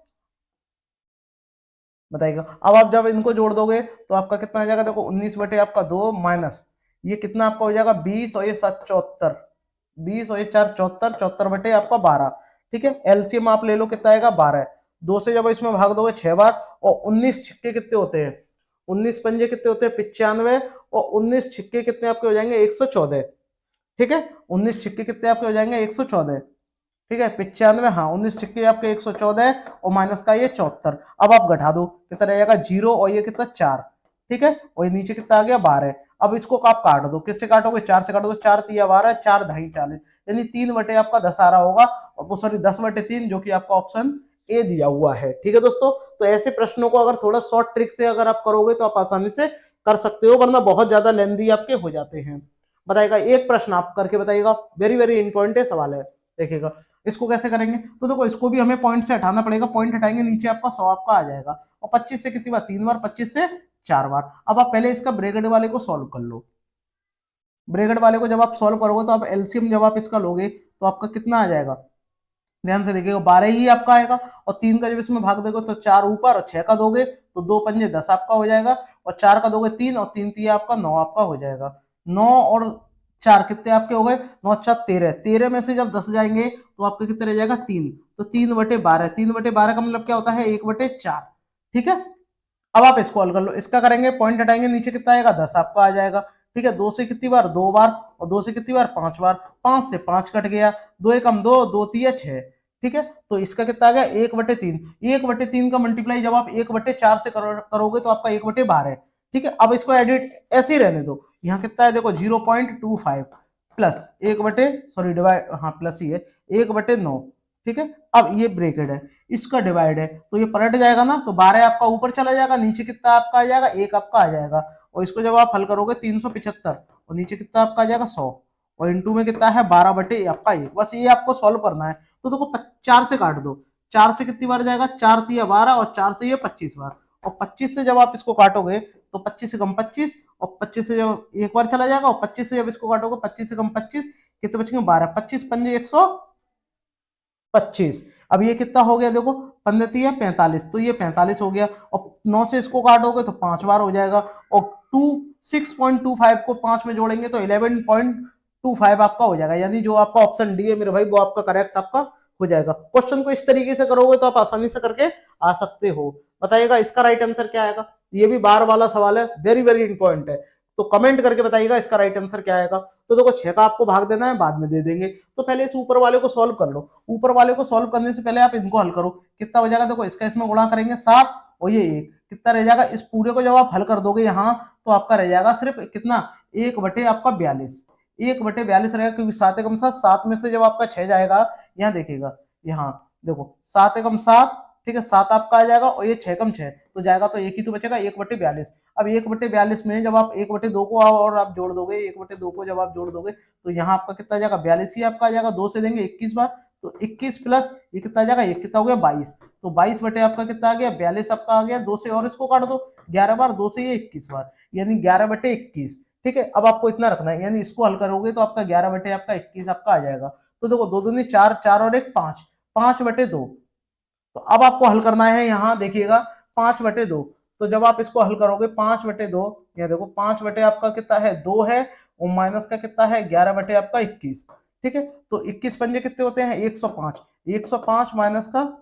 बताइएगा। अब आप जब इनको जोड़ दोगे तो आपका कितना आ जाएगा देखो 19 बटे आपका 2 माइनस, ये कितना आपका हो जाएगा 20 और ये 7 74, 20 और ये 4 74, 74 बटे आपका 12। ठीक है, एलसीएम आप ले लो कितना आएगा 12, 2 से जब इसमें भाग दोगे 6 बार, और 19 छिक्के कितने होते हैं 19 पंजे कितने होते हैं 95, और 19 छिक्के कितने आपके हो जाएंगे 114। ठीक है, 19 छिक्के कितने आपके हो जाएंगे 114। ठीक है, 95, हाँ 19 छिक्के आपके 114, और माइनस का ये 74। अब आप घटा दो कितना रहेगा 0, और ये कितना 4। ठीक है, और ये नीचे कितना आ गया 12। अब इसको आप काट दो, किससे काटोगे 4 से काटो, तो 4 तिया 12, 4 ढाई 40, यानी 3 बटे आपका 10 आ रहा होगा, और वो सॉरी 10 बटे 3, जो कि आपका ऑप्शन ए दिया हुआ है। ठीक है दोस्तों, तो ऐसे प्रश्नों को अगर थोड़ा शॉर्ट ट्रिक से अगर आप करोगे तो आप आसानी से कर सकते हो, वरना बहुत ज्यादा लेंदी आपके हो जाते हैं। बताइएगा, एक प्रश्न आप करके बताइएगा, वेरी वेरी इंपॉर्टेंट सवाल है, देखिएगा इसको कैसे करेंगे। तो देखो इसको भी हमें पॉइंट से हटाना पड़ेगा, पॉइंट हटाएंगे नीचे आपका 100 आपका आ जाएगा, और 25 से कितनी बार 3 बार, 25 से 4 बार। अब आप पहले इसका ब्रैकेट वाले को सॉल्व कर लो, ब्रैकेट वाले को जब आप सॉल्व करोगे तो आप एलसीएम जब आप इसका लोगे तो आपका कितना आ जाएगा, ध्यान से देखिएगा 12 ही आपका आएगा, और 3 का जब इसमें भाग दोगे तो 4 ऊपर, और 6 का दोगे तो 2 पंजे 10 आपका हो जाएगा, और 4 का दोगे 3, और 3 तिया आपका 9 आपका हो जाएगा। 9 और 4 कितने आपके हो गए 9 4 13, 13 में से जब 10 जाएंगे तो आपके कितने रह जाएगा 3, तो 3 बटे 12, 3 बटे 12 का मतलब क्या होता है 1 बटे 4। ठीक है, अब आप इसको हल कर लो, इसका करेंगे पॉइंट हटाएंगे नीचे कितना आएगा 10 आपका आ जाएगा। ठीक है, 2 से कितनी बार 2 बार, और 2 से कितनी बार 5 बार, 5 से 5 कट गया, 2 एकम 2, 2 तिया 6। ठीक है, तो इसका कितना आ गया 1 बटे 3, 1 बटे 3 का मल्टीप्लाई जब आप 1 बटे 4 से करोगे तो आपका 1 बटे 12। ठीक है, अब इसको एडिट ऐसे ही रहने दो, यहाँ कितना है देखो 0.25 प्लस 1 बटे, सॉरी डिवाइड, हाँ प्लस ही है, 1 बटे 9। ठीक है, अब ये ब्रेकेट है, इसका डिवाइड है तो ये पलट जाएगा ना, तो 12 आपका ऊपर चला जाएगा, नीचे कितना आपका आ जाएगा 1 आपका आ जाएगा, और इसको जब आप हल करोगे 375, और नीचे कितना आपका आ जाएगा 100, और इंटू में कितना है 12 बटे आपका 1। बस ये आपको सॉल्व करना है। तो देखो 4 से काट दो, 4 से कितनी बार जाएगा 4 तिया 12, और 4 से ये 25 बार, और 25 से जब आप इसको काटोगे तो 25 से कम 25, और 25 से जब एक बार चला जाएगा, और 25 से जब इसको काटोगे 25 से कम 25, कितने बचेंगे 12, 25 पंजे 125। अब ये कितना हो गया देखो 15 45, तो ये 45 हो गया, और 9 से इसको काटोगे तो 5 बार हो जाएगा, और 6.25 को 5 में जोड़ेंगे तो 11.25 आपका हो जाएगा, यानी जो आपका ऑप्शन डी है मेरे भाई वो आपका करेक्ट आपका हो जाएगा। क्वेश्चन को इस तरीके से करोगे तो आप आसानी से करके आ सकते हो। बताइएगा इसका राइट आंसर क्या आएगा, ये भी बार वाला सवाल है, वेरी वेरी इंपॉर्टेंट है, तो कमेंट करके बताइएगा इसका राइट आंसर क्या आएगा। तो देखो 6 का आपको भाग देना है, बाद में दे देंगे, तो पहले इस ऊपर वाले को सॉल्व कर लो। ऊपर वाले को सॉल्व करने से पहले आप इनको हल करो, कितना हो जाएगा देखो, इसका इसमें गुणा करेंगे 7, और ये 1, कितना रह जाएगा, इस पूरे को जब आप हल कर दोगे यहाँ तो आपका रह जाएगा सिर्फ कितना 1 बटे आपका 42, 1 बटे 42 रहेगा, क्योंकि 7 एकम 7, 7 में से जब आपका 6 जाएगा, यहाँ देखिएगा, यहाँ देखो 7 एकम 7, ठीक है 7 आपका आ जाएगा, और ये 6 कम 6 तो जाएगा, तो एक ही तो बचेगा 1 बटे 42। अब 1 बटे 42 में जब आप 1 बटे 2 को और आप जोड़ दोगे, 1 बटे 2 को जब आप जोड़ दोगे तो यहाँ आपका कितना आ जाएगा 42 ही आपका आ जाएगा, 2 से देंगे 21 बार, तो 21 प्लस ये कितना आ जाएगा, ये कितना हो गया 22, तो 22 बटे आपका कितना आ गया 42 आपका आ गया, 2 से और इसको काट दो 11 बार, 2 से ये 21 बार, यानी 11 बटे 21। ठीक है, अब आपको इतना रखना है, यानी इसको हल करोगे तो आपका 11 बटे आपका 21 आपका आ जाएगा। तो देखो 2 दूनी 4, 4 और 1 5, 5 बटे 2। तो अब आपको हल करना है, यहाँ देखिएगा 5 बटे 2, तो जब आप इसको हल करोगे 5/2, ये देखो 5 बटे आपका कितना है 2 है, और माइनस का कितना है 11 बटे आपका 21। ठीक है, तो 21 पंजे कितने होते हैं 105। 105 माइनस का,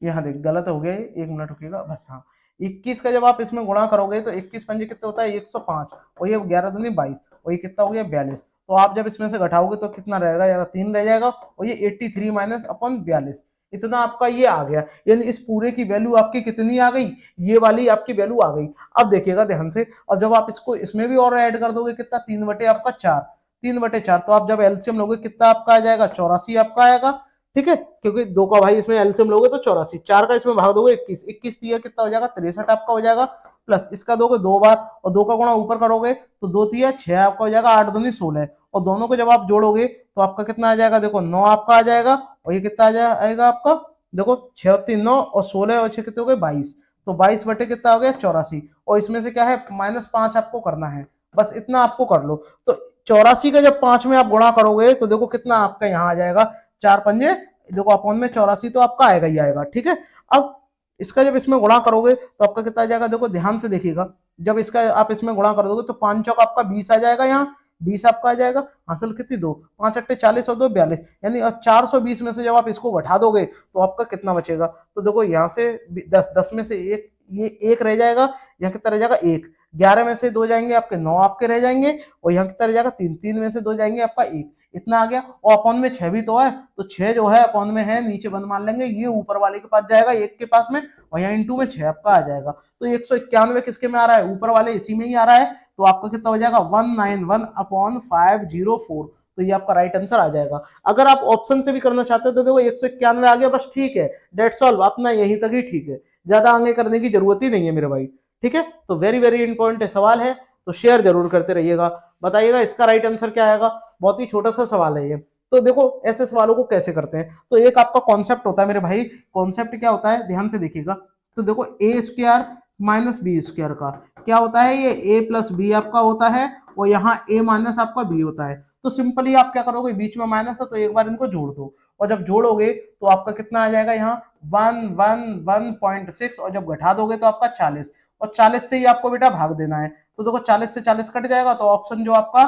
यहाँ देख गलत हो गया, 1 मिनट रुकिएगा बस, हाँ 21 का जब आप इसमें गुणा करोगे तो 21 पंजे कितने होता है 105, और ये 11 दूनी 22, और ये कितना हो गया 42। तो आप जब इसमें से घटाओगे तो कितना रहेगा, या 3 रह जाएगा, और ये 83 माइनस अपन 42, इतना आपका ये आ गया। यानी इस पूरे की वैल्यू आपकी कितनी आ गई, ये वाली आपकी वैल्यू आ गई। अब देखिएगा ध्यान से, अब जब आप इसको इसमें भी और ऐड कर दोगे कितना 3/4, 3/4, तो आप जब एलसीएम लोगे कितना आपका आ जाएगा 84 आपका आएगा। ठीक है, क्योंकि 2 का भाई इसमें एलसीएम लोगे तो 84, 4 का इसमें भाग दोगे 21, 21 दिया कितना हो जाएगा 63 आपका हो जाएगा, प्लस इसका दोगे 2 बार, और 2 का गुणा ऊपर करोगे तो 2 तिया 6 आपका हो जाएगा, 8 दूनी 16, और दोनों को जब आप जोड़ोगे तो आपका कितना आ जाएगा, देखो 9 आपका आ जाएगा, और ये कितना आ जाएगा आपका, देखो 6 और 3 9, और 16 और 6 कितने हो गए 22, तो 22 बटे कितना हो गया 84, और इसमें से क्या है -5 आपको करना है, बस इतना आपको कर लो। तो 84 का जब 5 में आप गुणा करोगे तो देखो कितना आपका यहाँ आ जाएगा, 4 पंजे, देखो अपॉन में 84 तो आपका आएगा ही आएगा। ठीक है, अब इसका जब इसमें गुणा करोगे तो आपका कितना आ जाएगा, देखो ध्यान से देखिएगा, जब इसका आप इसमें गुणा कर दोगे तो 5 चौक आपका 20 आ जाएगा, यहाँ 20 आपका आ जाएगा, हासिल कितनी 2, 5 अट्टे 40 और 2 42, यानी 420 में से जब आप इसको घटा दोगे तो आपका कितना बचेगा, तो देखो यहाँ से 10 में से एक, ये एक रह जाएगा, यहाँ कितना रह जाएगा 1, 11 में से 2 जाएंगे आपके 9 आपके रह जाएंगे, और यहाँ कितना रह जाएगा 3, 3 में से 2 जाएंगे आपका 1, इतना आ गया। और अपॉन में 6 भी तो है, तो 6 जो है अपॉन में है, नीचे बंद मान लेंगे, ये ऊपर वाले के पास जाएगा 1 के पास में, और यहाँ इंटू में 6 आपका आ जाएगा। तो 191 किसके में आ रहा है, ऊपर वाले इसी में ही आ रहा है, तो आपका कितना हो जाएगा 191/504, तो ये आपका राइट आंसर आ जाएगा। अगर आप ऑप्शन से भी करना चाहते हो तो देखो 191 आ गया, बस ठीक है, डेट सॉल्व, अपना यहीं तक ही ठीक है, ज्यादा आगे करने की जरूरत ही नहीं है मेरे भाई। ठीक है, तो वेरी वेरी इंपॉर्टेंट सवाल है, तो शेयर जरूर करते रहिएगा, बताइएगा इसका राइट आंसर क्या आएगा। बहुत ही छोटा सा सवाल है ये। तो देखो ऐसे सवालों को कैसे करते हैं, तो एक आपका कॉन्सेप्ट होता है मेरे भाई, कॉन्सेप्ट क्या होता है ध्यान से देखिएगा, तो देखो ए स्क्वायर माइनस बी स्क्वायर का क्या होता है, ये ए प्लस बी आपका होता है, और यहाँ ए माइनस आपका बी होता है। तो सिंपली आप क्या करोगे, बीच में माइनस है तो एक बार इनको जोड़ दो, और जब जोड़ोगे तो आपका कितना आ जाएगा, यहाँ 111.6, और जब घटा दोगे तो आपका 40, और 40 से ही आपको बेटा भाग देना है, तो देखो 40 से 40 कट जाएगा, तो ऑप्शन जो आपका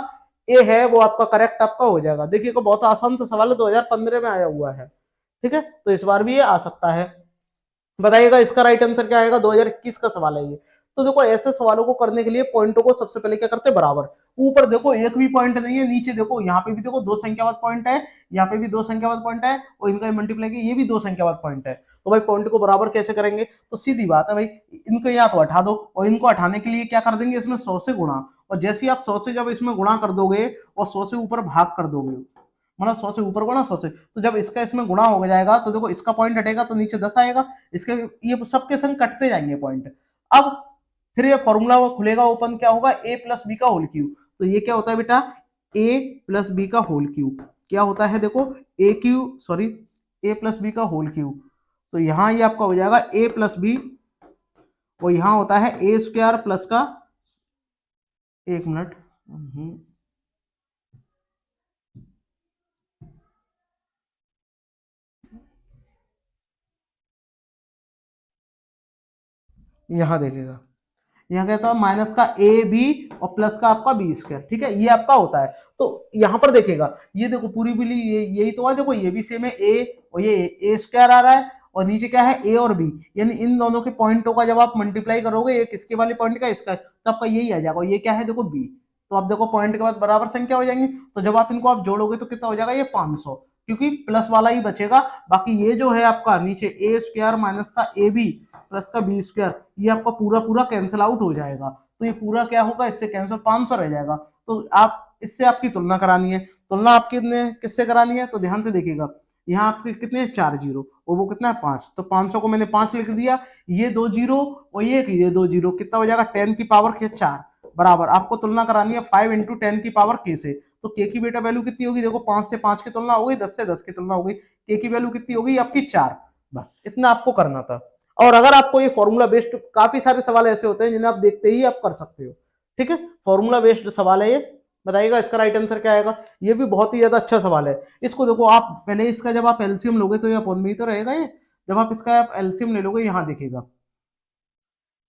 ए है वो आपका करेक्ट आपका हो जाएगा। देखिए को बहुत आसान सा सवाल है, 2015 में आया हुआ है। ठीक है, तो इस बार भी ये आ सकता है। बताइएगा इसका राइट आंसर क्या आएगा, 2021 का सवाल है ये। तो देखो ऐसे सवालों को करने के लिए पॉइंटों को सबसे पहले क्या करते हैं, बराबर। ऊपर देखो एक भी पॉइंट नहीं है, नीचे देखो यहाँ पे भी देखो 2 संख्यावाद पॉइंट है, यहाँ पे भी 2 संख्यावाद पॉइंट है, और इनका मल्टीप्लाई किया ये भी 2 संख्यावाद पॉइंट है। तो भाई पॉइंट को बराबर कैसे करेंगे, तो सीधी बात है भाई, इनको यहाँ तो हटा दो, और इनको हटाने के लिए क्या कर देंगे, इसमें 100 से गुणा, और जैसे ही आप 100 से जब इसमें गुणा कर दोगे और 100 से ऊपर भाग कर दोगे, मतलब 100 से ऊपर गुणा 100 से, तो जब इसका इसमें गुणा हो जाएगा तो देखो इसका पॉइंट हटेगा तो नीचे 10 आएगा, इसके ये सबके संग कटते जाएंगे पॉइंट। अब फिर ये फॉर्मूला वो खुलेगा ओपन, क्या होगा ए प्लस बी का होल क्यूब, तो ये क्या होता है बेटा ए प्लस बी का होल क्यूब, क्या होता है देखो ए क्यू सॉरी ए प्लस बी का होल क्यूब, तो यहाँ ये आपका हो जाएगा ए प्लस बी, और यहाँ होता है ए स्क्वायर प्लस का, एक मिनट, यहाँ देखिएगा, यहाँ कहता है माइनस का ए बी और प्लस का आपका बी स्क्वायर। ठीक है, ये आपका होता है। तो यहाँ पर देखिएगा, ये देखो पूरी बिली यही तो है, देखो ये भी सेम है ए, और ये ए स्क्वायर आ रहा है, और नीचे क्या है ए और बी, यानी इन दोनों के पॉइंटों का जब आप मल्टीप्लाई करोगे, एक इसके वाले पॉइंट का इसका, तो आपका यही आ जाएगा, ये क्या है देखो बी, तो आप देखो पॉइंट के बाद बराबर संख्या हो जाएंगी, तो जब आप इनको आप जोड़ोगे तो कितना हो जाएगा, ये 500, क्योंकि प्लस वाला ही बचेगा, बाकी ये जो है आपका नीचे ए स्क्वायर माइनस का ए बी प्लस का बी स्क्वायर, ये आपका पूरा पूरा कैंसिल आउट हो जाएगा, तो ये पूरा क्या होगा, इससे कैंसिल 500 रह जाएगा। तो आप इससे आपकी तुलना करानी है, तुलना आपकी किससे करानी है, तो ध्यान से देखिएगा, यहाँ आपके कितने 4 जीरो, और वो कितना है 5, तो 500 को मैंने 5 लिख दिया, ये 2 जीरो और ये 2 जीरो, कितना हो जाएगा 10 की पावर के 4, बराबर आपको तुलना करानी है 5 इंटू 10 की पावर के से, तो के की बेटा वैल्यू कितनी होगी, देखो 5 से 5 की तुलना हो गई, 10 से 10 की तुलना हो गई, के की वैल्यू कितनी होगी आपकी 4, बस इतना आपको करना था। और अगर आपको ये फॉर्मूला बेस्ड, काफी सारे सवाल ऐसे होते हैं जिन्हें आप देखते ही आप कर सकते हो। ठीक है, फॉर्मूला बेस्ड सवाल है ये। बताइएगा इसका राइट आंसर क्या आएगा, ये भी बहुत ही ज्यादा अच्छा सवाल है। इसको देखो आप पहले इसका जब आप एलसीएम लोगे तो ये अपॉन में ही तो रहेगा, ये जब आप इसका आप एलसीएम ले लोगे, यहाँ देखिएगा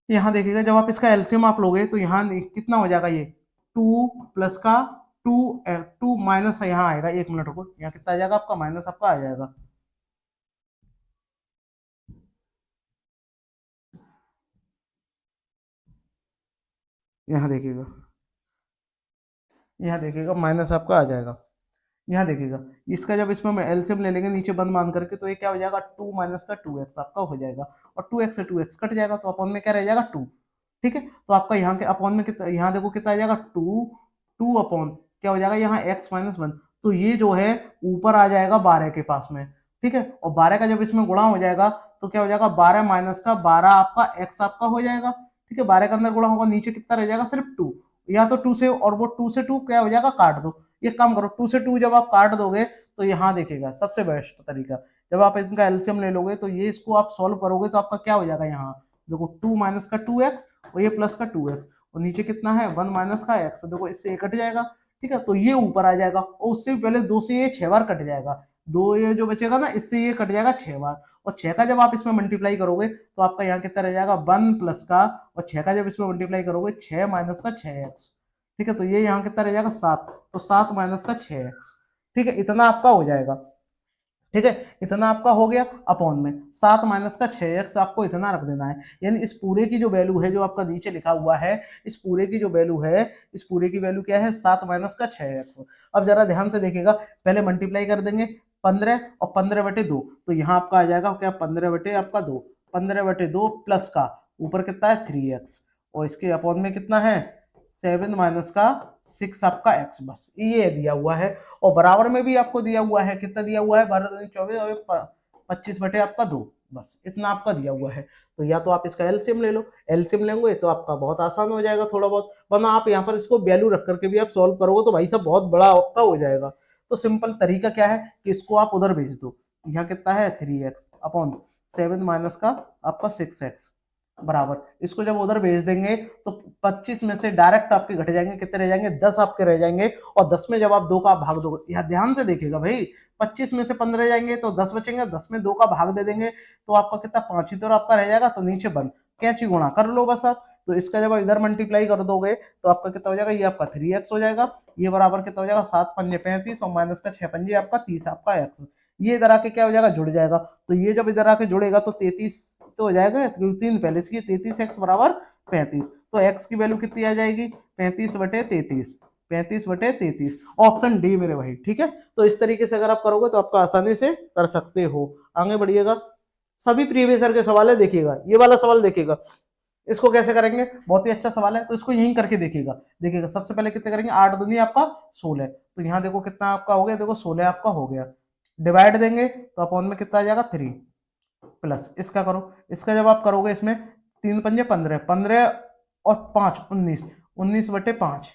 यहाँ देखिएगा जब आप इसका एलसीएम आप लोगे तो यहाँ कितना हो जाएगा, ये 2 प्लस का 2, 2 माइनस यहाँ आएगा, 1 मिनट रुको, यहाँ कितना आ जाएगा आपका, माइनस आपका आ जाएगा। यहाँ देखिएगा, यहाँ देखिएगा माइनस आपका आ जाएगा। यहाँ देखिएगा, इसका जब इसमें हम एलसीएम ले लेंगे नीचे बंद मान करके, तो ये क्या हो जाएगा, 2 माइनस का 2x आपका हो जाएगा, और 2x से 2x कट जाएगा, तो अपॉन में क्या रह जाएगा, 2। ठीक है, तो आपका यहाँ के अपॉन में कितना, यहाँ देखो कितना आ जाएगा, 2, 2 अपॉन क्या हो जाएगा यहाँ x माइनस 1, तो ये जो है ऊपर आ जाएगा 12 के पास में। ठीक है, और 12 का जब इसमें गुणा हो जाएगा तो क्या हो जाएगा, 12 माइनस का 12 आपका x आपका हो जाएगा। ठीक है, 12 के अंदर गुणा होगा, नीचे कितना रह जाएगा, सिर्फ 2, या तो 2 से, और वो 2 से 2 क्या हो जाएगा, काट दो। ये काम करो, 2 से 2 जब आप काट दोगे तो यहाँ देखिएगा सबसे बेस्ट तरीका, जब आप इसका एलसीएम ले लोगे तो ये इसको आप सॉल्व करोगे तो आपका क्या हो जाएगा, यहाँ देखो 2 माइनस का 2x और ये प्लस का 2x, और नीचे कितना है 1 माइनस का x, देखो इससे ये कट जाएगा। ठीक है, तो ये ऊपर आ जाएगा, और उससे भी पहले 2 से ये 6 बार कट जाएगा, 2 ये जो बचेगा ना इससे ये कट जाएगा 6 बार, और 6 का जब आप इसमें मल्टीप्लाई करोगे तो आपका यहाँ कितना रह जाएगा 1 प्लस का, और 6 का जब इसमें मल्टीप्लाई करोगे 6 माइनस का 6x। ठीक है, तो ये यहाँ कितना रह जाएगा 7, तो 7 माइनस का 6x। ठीक है, इतना आपका हो जाएगा। ठीक है, इतना आपका हो गया, अपॉन में 7 माइनस का 6x आपको इतना रख देना है, यानी इस पूरे की जो वैल्यू है जो आपका नीचे लिखा हुआ है, इस पूरे की जो वैल्यू है, इस पूरे की वैल्यू क्या है, 7 माइनस का 6x। अब जरा ध्यान से देखिएगा, पहले मल्टीप्लाई कर देंगे 15 और 15/2, तो यहाँ आपका आ जाएगा क्या, 15 बटे आपका 2, 15/2 प्लस का ऊपर कितना है 3x, और इसके अपॉन में कितना है 7 माइनस का 6 आपका x, बस ये दिया हुआ है। और बराबर में भी आपको दिया हुआ है, कितना दिया हुआ है, 12 24 और 25 बटे आपका 2, बस इतना आपका दिया हुआ है। तो या तो आप इसका एलसीएम ले लो, एलसीएम लेंगे तो आपका बहुत आसान हो जाएगा थोड़ा बहुत, वरना आप यहाँ पर इसको वैल्यू रख करके भी आप सॉल्व करोगे तो भाई साहब बहुत बड़ा आपका हो जाएगा। तो सिंपल तरीका क्या है कि इसको आप उधर भेज दो, यहाँ कितना है 3x अपॉन 7 माइनस का आपका 6x, बराबर इसको जब उधर भेज देंगे तो 25 में से डायरेक्ट आपके घट जाएंगे, कितने रह जाएंगे 10 आपके रह जाएंगे, और 10 में जब आप 2 का भाग दोगे, यहाँ ध्यान से देखिएगा भाई, 25 में से 15 जाएंगे तो 10 बचेंगे, 10 में 2 का भाग दे देंगे तो आपका कितना 5 ही तो आपका रह जाएगा, तो नीचे बंद कैची गुणा कर लो बस आप। तो इसका जब आप इधर मल्टीप्लाई कर दोगे तो आपका कितना हो जाएगा, ये आपका 3x हो जाएगा, ये बराबर कितना हो जाएगा 7 पंजे 35 और माइनस का 6 पंजे आपका 30 आपका x, ये इधर आके क्या हो जाएगा जुड़ जाएगा, तो ये जब इधर आके जुड़ेगा तो 33 तो हो जाएगा, क्योंकि 3 पहले से 33x बराबर 35, तो x की वैल्यू कितनी आ जाएगी 35/33, 35/33, ऑप्शन डी मेरे भाई। ठीक है, तो इस तरीके से अगर आप करोगे तो आपका आसानी से कर सकते हो। आगे बढ़िएगा, सभी प्रीवियस ईयर के सवाल है, देखिएगा ये वाला सवाल देखिएगा, इसको कैसे करेंगे, बहुत ही अच्छा सवाल है, तो इसको यहीं करके देखिएगा। देखिएगा सबसे पहले कितने करेंगे, 8 दूनी आपका 16, तो यहाँ देखो कितना आपका हो गया, देखो 16 आपका हो गया, डिवाइड देंगे तो अपॉन में कितना आ जाएगा 3, प्लस इसका करो, इसका जब आप करोगे इसमें 3 पंजे 15, 15 और 5 19, 19/5,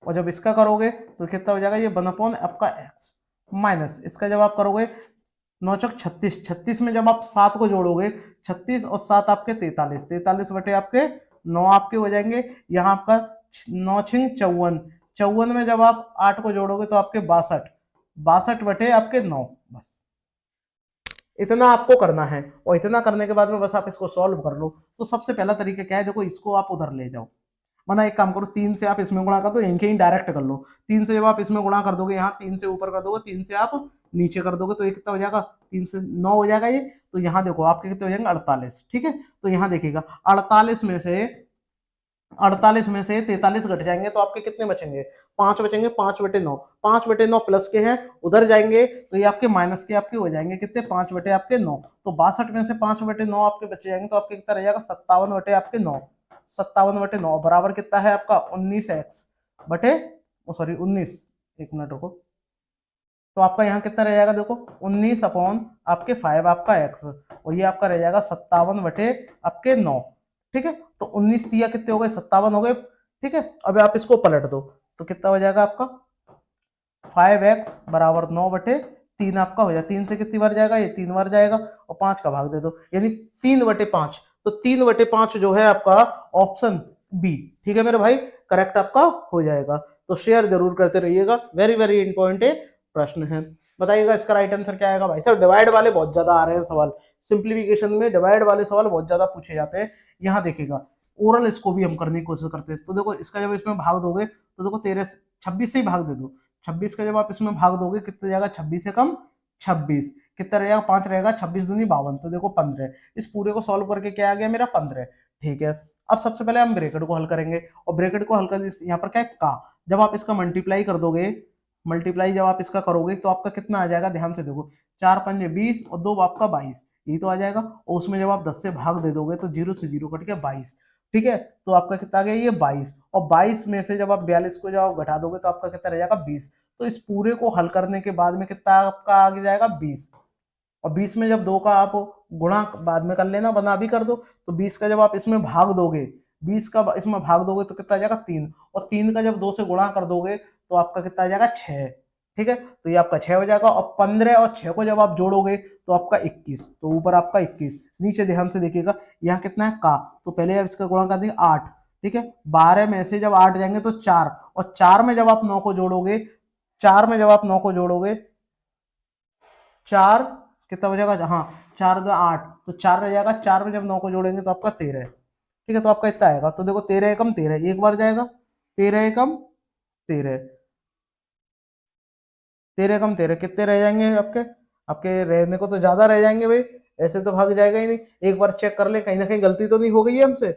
और जब इसका करोगे तो कितना हो जाएगा, ये 1 आपका एक्स, माइनस इसका जब आप करोगे 9 चौक 36, 36 में जब आप 7 को जोड़ोगे, 36 और 7 आपके 43, 43 बटे आपके 9 आपके हो जाएंगे, यहाँ आपका 9 छिंग 54, 54 में जब आप 8 को जोड़ोगे तो आपके 62, 62 बटे आपके 9, बस इतना आपको करना है, और इतना करने के बाद में बस आप इसको सॉल्व कर लो। तो सबसे पहला तरीका क्या है, देखो इसको आप उधर ले जाओ, वरना एक काम करो 3 से आप इसमें गुणा कर दो, इनके ही डायरेक्ट कर लो, 3 से जब आप इसमें गुणा कर दोगे, यहाँ 3 से ऊपर कर दोगे, 3 से आप नीचे कर दोगे, तो ये कितना हो जाएगा 3 से 9 हो जाएगा ये, तो यहाँ देखो आपके कितने हो जाएंगे 48। ठीक है, तो यहाँ देखिएगा 48 में से 43 घट जाएंगे तो आपके कितने बचेंगे, 5 बचेंगे, 5/9, 5/9 प्लस के हैं उधर जाएंगे तो ये आपके माइनस के आपके हो जाएंगे कितने, 5 बटे आपके 9, तो 62 में से 5/9 आपके बचे जाएंगे तो आपके कितना रह जाएगा 57 बटे आपके 9, 57/9 बराबर कितना है आपका 19x बटे, सॉरी 19, 1 मिनट रुको, तो आपका यहाँ कितना रह जाएगा, देखो 19 अपॉन आपके 5 आपका x, और ये आपका रह जाएगा 57 बटे आपके 9। ठीक है, तो 19 दिया कितने हो गए 57 हो गए। ठीक है, अब आप इसको पलट दो तो कितना हो जाएगा आपका 5x बराबर 9/3 आपका हो जाएगा, 3 से कितनी बार जाएगा, ये 3 बार जाएगा, और 5 का भाग दे दो, यानी 3/5, तो 3/5 जो है आपका ऑप्शन बी। ठीक है मेरे भाई, करेक्ट आपका हो जाएगा। तो शेयर जरूर करते रहिएगा, वेरी वेरी इंपॉर्टेंट प्रश्न है। बताइएगा इसका राइट आंसर क्या आएगा। भाई साहब डिवाइड वाले बहुत ज्यादा आ रहे हैं सवाल, सिंप्लीफिकेशन में डिवाइड वाले सवाल बहुत ज्यादा पूछे जाते हैं। यहाँ देखिएगा ओरल इसको भी हम करने की कोशिश करते हैं। तो देखो इसका जब इसमें भाग दोगे तो देखो 26 से ही भाग दे दो। 26 का जब आप इसमें भाग दोगे कितना जाएगा, 26 से कम 26 कितना रहेगा, 5 रहेगा, 26 दूनी 52, तो देखो 15। इस पूरे को सॉल्व करके क्या आ गया मेरा 15। ठीक है, अब सबसे पहले हम ब्रैकेट को हल करेंगे, और ब्रैकेट को हल कर यहाँ पर क्या है का, जब आप इसका मल्टीप्लाई कर दोगे, मल्टीप्लाई जब आप इसका करोगे तो आपका कितना आ जाएगा, ध्यान से देखो, 4 पंजे 20 और 2 आपका 22, यही तो आ जाएगा। और उसमें जब आप 10 से भाग दे दोगे तो 0 से 0 कट के 22। ठीक है, तो आपका कितना आ गया ये 22, और 22 में से जब आप 42 को जब आप घटा दोगे तो आपका कितना रह जाएगा 20। तो इस पूरे को हल करने के बाद में कितना आपका आगे जाएगा 20, और 20 में जब 2 का आप गुणा बाद में कर लेना, बना भी कर दो, तो 20 का जब आप इसमें भाग दोगे, 20 का इसमें भाग दोगे तो कितना आ जाएगा 3, और 3 का जब 2 से गुणा कर दोगे तो आपका कितना आ जाएगा 6। ठीक है, तो ये आपका 6 हो जाएगा, और 15 और 6 को जब आप जोड़ोगे तो आपका 21, तो ऊपर आपका 21, नीचे ध्यान से देखिएगा यहाँ कितना है का, तो पहले आप इसका गुणा कर देंगे 8। ठीक है, 12 में से जब 8 जाएंगे तो 4, और 4 में जब आप 9 को जोड़ोगे, 4 में जब आप 9 को जोड़ोगे, 4 कितना हो जाएगा, हाँ 4 2 8, तो 4 रह जाएगा, 4 में जब 9 को जोड़ेंगे तो आपका 13। ठीक है, तो आपका इतना आएगा, तो देखो 13 एकम 13 एक बार जाएगा, 13 एकम 13, 13 एकम 13 कितने रह जाएंगे आपके, आपके रहने को तो ज्यादा रह जाएंगे भाई, ऐसे तो भाग जाएगा ही नहीं। एक बार चेक कर ले, कहीं ना कहीं गलती तो नहीं हो गई है हमसे।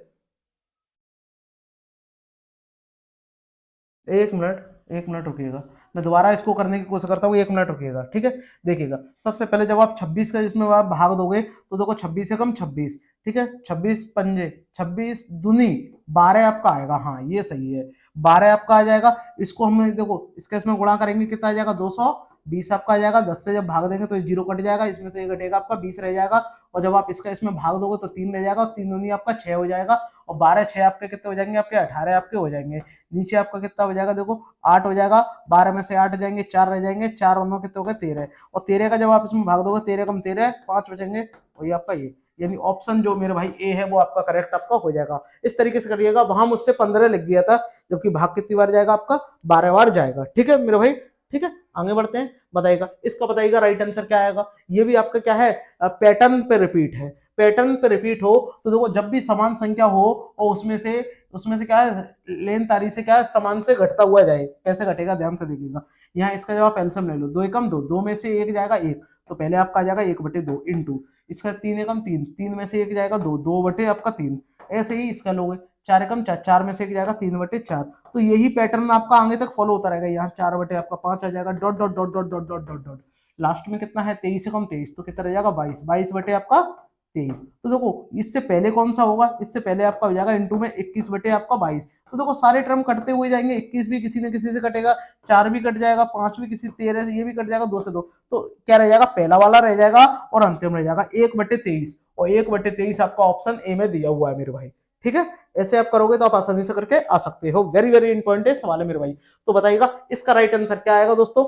एक मिनट, एक मिनट रुकिएगा, मैं दोबारा इसको करने की कोशिश करता हूँ, एक मिनट रुकिएगा। ठीक है, देखिएगा सबसे पहले जब आप 26 का जिसमें आप भाग दोगे तो देखो 26 से कम 26। ठीक है, 26 पंजे 26 दूनी 12 आपका आएगा, हाँ ये सही है, 12 आपका आ जाएगा। इसको हम देखो इसके इसमें गुणा करेंगे कितना आ जाएगा 220 आपका आ जाएगा, 10 से जब भाग देंगे तो 0 कट जाएगा, इसमें से 1 घटेगा आपका 20 रह जाएगा, और जब आप इसका इसमें भाग दोगे तो 3 रह जाएगा, और 3 दूनी आपका 6 हो जाएगा, और 12 6 आपके कितने हो जाएंगे, आपके 18 आपके हो जाएंगे। नीचे आपका कितना हो जाएगा, देखो 8 हो जाएगा, 12 में से 8 जाएंगे, 4 रह जाएंगे, 4 और 9 कितने हो गए 13, और 13 का जब आप इसमें भाग दोगे 13 कम 13 5 बचेंगे, और ये आपका ये, यानी ऑप्शन जो मेरे भाई ए है वो आपका करेक्ट आपका हो जाएगा। इस तरीके से करिएगा, वहां मुझसे 15 लिख गया था, जबकि भाग कितनी बार जाएगा आपका 12 बार जाएगा। ठीक है मेरे भाई, ठीक है आगे बढ़ते हैं, बताइएगा इसका, बताइएगा राइट आंसर क्या आएगा। ये भी आपका क्या है, पैटर्न पे रिपीट है, पैटर्न पे रिपीट हो तो देखो जब भी समान संख्या हो और उसमें से क्या है, लेन तारी से क्या है समान से घटता हुआ जाए, कैसे घटेगा ध्यान से देखिएगा। यहाँ इसका जब आप एल्सियम ले लो, 2 एकम 2, 2 में से 1 जाएगा 1, तो पहले आपका आ जाएगा 1/2 इंटू इसका 3 एकम 3, 3 में से 1 जाएगा 2, 2 आपका 3, ऐसे ही इसका लोगे 4 एकम 4, 4 में से 1 जाएगा 3/4। तो यही पैटर्न आपका आगे तक फॉलो होता रहेगा। यहाँ 4 आपका 5 आ जाएगा, dot dot dot dot dot dot dot dot, last में कितना है 23 एकम 23, तो कितना रह जाएगा 22, 22 आपका 23। तो देखो इससे पहले कौन सा होगा, इससे पहले आपका हो जाएगा इंटू में 21 आपका 22। तो देखो सारे टर्म कटते हुए जाएंगे, 21 भी किसी न किसी से कटेगा, 4 भी कट जाएगा, 5 भी किसी 13 से, ये भी कट जाएगा 2 से 2, तो क्या रह जाएगा पहला वाला रह जाएगा, और अंतिम रह जाएगा 1/23, और 1/23 आपका ऑप्शन ए में दिया हुआ है मेरे भाई। ठीक है, ऐसे आप करोगे तो आप आसानी से करके आ सकते हो। वेरी वेरी इंपॉर्टेंट सवाल है मेरे भाई। तो बताइएगा इसका राइट आंसर क्या आएगा दोस्तों,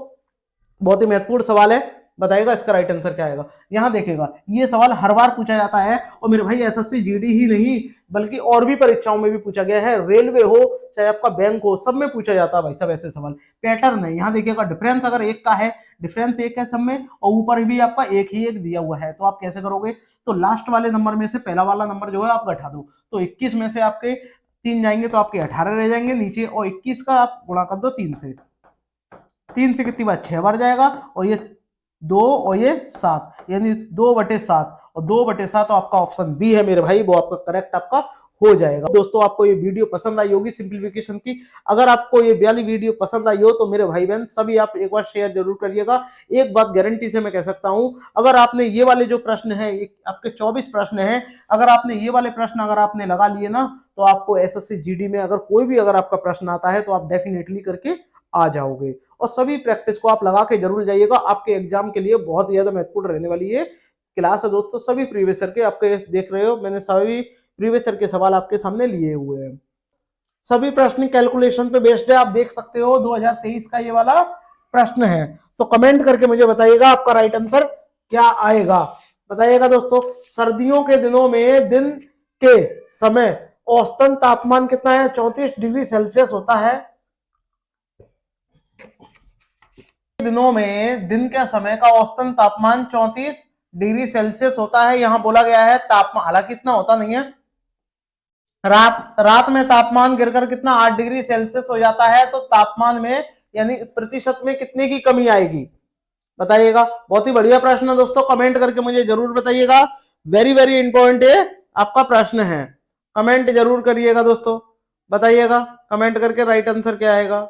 बहुत ही महत्वपूर्ण सवाल है, बताइएगा इसका राइट आंसर क्या आएगा। यहां देखिएगा ये सवाल हर बार पूछा जाता है, और मेरे भाई एसएससी जीडी ही नहीं बल्कि और भी परीक्षाओं में भी पूछा गया है, रेलवे हो चाहे आपका बैंक हो, सब में पूछा जाता है भाई सब ऐसे सवाल। पैटर्न है, यहाँ देखिएगा डिफरेंस अगर एक का है, डिफरेंस एक है सब में, और ऊपर भी आपका एक ही एक दिया हुआ है, तो आप कैसे करोगे, तो लास्ट वाले नंबर में से पहला वाला नंबर जो है आप घटा दो, तो 21 में से आपके 3 जाएंगे तो आपके 18 रह जाएंगे नीचे, और 21 का आप गुणा कर दो 3 से, 3 से कितनी बार 6 बार जाएगा, और ये 2 और ये 7, यानी 2/7, और 2/7 तो आपका ऑप्शन बी है मेरे भाई, वो आपका करेक्ट आपका हो जाएगा। दोस्तों आपको ये वीडियो पसंद आई होगी सिंप्लीफिकेशन की, अगर आपको ये वाली वीडियो पसंद आई हो तो मेरे भाई बहन सभी आप एक बार शेयर जरूर करिएगा। एक बात गारंटी से मैं कह सकता हूं, अगर आपने ये वाले जो प्रश्न है, आपके 24 प्रश्न है, अगर आपने ये वाले प्रश्न अगर आपने लगा लिए ना, तो आपको एसएससी जीडी में अगर कोई भी अगर आपका प्रश्न आता है तो आप डेफिनेटली करके आ जाओगे। और सभी प्रैक्टिस को आप लगा के जरूर जाइएगा, आपके एग्जाम के लिए बहुत ज्यादा महत्वपूर्ण रहने वाली है क्लास है दोस्तों। सभी प्रीवियस ईयर के आपके देख रहे हो, मैंने सभी प्रीवियस ईयर के सवाल आपके सामने लिए हुए हैं, सभी प्रश्न कैलकुलेशन पे बेस्ड है, आप देख सकते हो 2023 का ये वाला प्रश्न है। तो कमेंट करके मुझे बताइएगा आपका राइट आंसर क्या आएगा, बताइएगा दोस्तों। सर्दियों के दिनों में दिन के समय औसतन तापमान कितना है, 34 डिग्री सेल्सियस होता है। दिनों में दिन के समय का औसतन तापमान 34 डिग्री सेल्सियस होता है। यहां बोला गया है तापमान, हालांकि इतना होता नहीं है, रात रात में तापमान गिरकर कितना 8 डिग्री सेल्सियस हो जाता है, तो तापमान में यानी प्रतिशत में कितने की कमी आएगी बताइएगा। बहुत ही बढ़िया प्रश्न है दोस्तों, कमेंट करके मुझे जरूर बताइएगा। वेरी वेरी इंपॉर्टेंट ये आपका प्रश्न है, कमेंट जरूर करिएगा दोस्तों, बताइएगा कमेंट करके राइट आंसर क्या आएगा।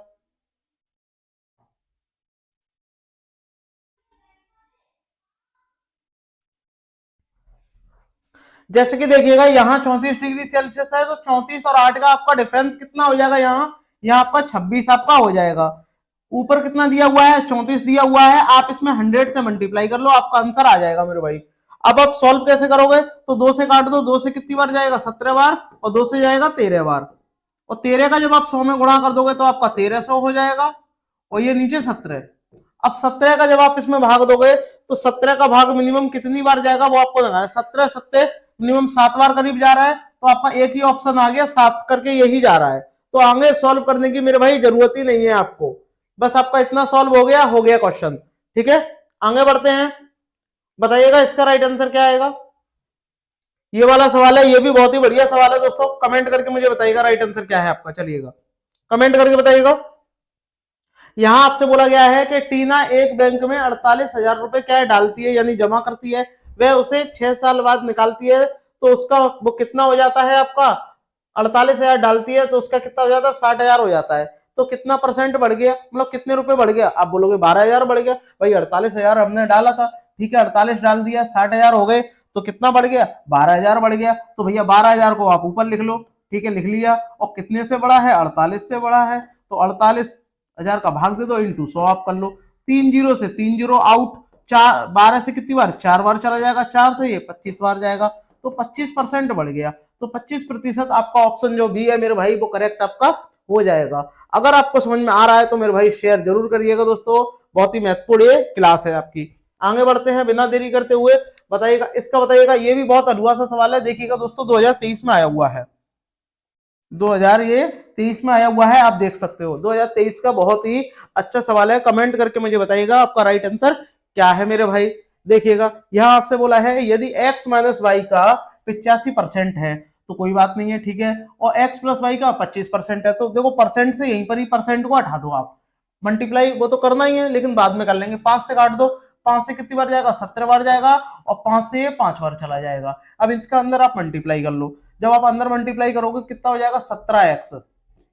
जैसे कि देखिएगा यहाँ 34 डिग्री सेल्सियस है, तो 34 और 8 का आपका डिफरेंस कितना हो जाएगा, यहाँ आपका 26 आपका हो जाएगा। ऊपर कितना दिया हुआ है, 34 दिया हुआ है, आप इसमें 100 से मल्टीप्लाई कर लो, आपका आंसर आ जाएगा मेरे भाई। अब आप सॉल्व कैसे करोगे, तो 2 से काट दो, 2 से कितनी बार जाएगा 17 बार, और 2 से जाएगा 13 बार, और 13 का जब आप 100 में गुणा कर दोगे तो आपका 1300 हो जाएगा, और ये नीचे 17। अब 17 का जब आप इसमें भाग दोगे तो 17 का भाग मिनिमम कितनी बार जाएगा वो आपको लगाना है। 17 सत्ते मिनिमम 7 बार करीब जा रहा है, तो आपका एक ही ऑप्शन आ गया, 7 करके यही जा रहा है। तो आगे सॉल्व करने की मेरे भाई जरूरत ही नहीं है आपको, बस आपका इतना सॉल्व हो गया क्वेश्चन। ठीक है, आगे बढ़ते हैं, बताइएगा इसका राइट आंसर क्या आएगा। ये वाला सवाल है, ये भी बहुत ही बढ़िया सवाल है दोस्तों, कमेंट करके मुझे बताइएगा राइट आंसर क्या है आपका। चलिएगा कमेंट करके बताइएगा। यहां आपसे बोला गया है कि टीना एक बैंक में 48,000 रुपए क्या डालती है यानी जमा करती है, वह उसे 6 साल बाद निकालती है, तो उसका वो कितना हो जाता है आपका, 48,000 डालती है तो उसका कितना हो जाता है, 60,000 हो जाता है। तो कितना परसेंट बढ़ गया, मतलब कितने रुपए बढ़ गया, आप बोलोगे 12,000 बढ़ गया। भाई 48,000 हमने डाला था, ठीक है 48 डाल दिया, 60,000 हो गए, तो कितना बढ़ गया, 12,000 बढ़ गया। तो भैया 12,000 को आप ऊपर लिख लो, ठीक है लिख लिया, और कितने से बड़ा है, 48 से बड़ा है, तो 48,000 का भाग दे दो, इंटू 100 आप कर लो। 3 जीरो से 3 जीरो आउट, 4 12 से कितनी बार, 4 बार चला जाएगा, 4 से ये 25 बार जाएगा, तो 25% बढ़ गया। तो 25% आपका ऑप्शन जो बी है मेरे भाई वो करेक्ट आपका हो जाएगा। अगर आपको समझ में आ रहा है तो मेरे भाई शेयर जरूर करिएगा दोस्तों, बहुत ही महत्वपूर्ण ये क्लास है आपकी। आगे बढ़ते हैं बिना देरी करते हुए, बताइएगा इसका, बताइएगा ये भी बहुत अधूरा सा सवाल है, देखिएगा दोस्तों 2023 में आया हुआ है, 2023 में आया हुआ है, आप देख सकते हो 2023 का बहुत ही अच्छा सवाल है। कमेंट करके मुझे बताइएगा आपका राइट आंसर क्या है मेरे भाई। देखिएगा यहां आपसे बोला है यदि x माइनस वाई का 85% है तो कोई बात नहीं है, ठीक है, और x प्लस वाई का 25% है, तो देखो परसेंट से यहीं पर ही परसेंट को हटा दो आप, मल्टीप्लाई वो तो करना ही है लेकिन बाद में कर लेंगे। 5 से काट दो, 5 से कितनी बार जाएगा, 17 बार जाएगा, और 5 से ये 5 बार चला जाएगा। अब इसका अंदर आप मल्टीप्लाई कर लो, जब आप अंदर मल्टीप्लाई करोगे कितना हो जाएगा, 17x,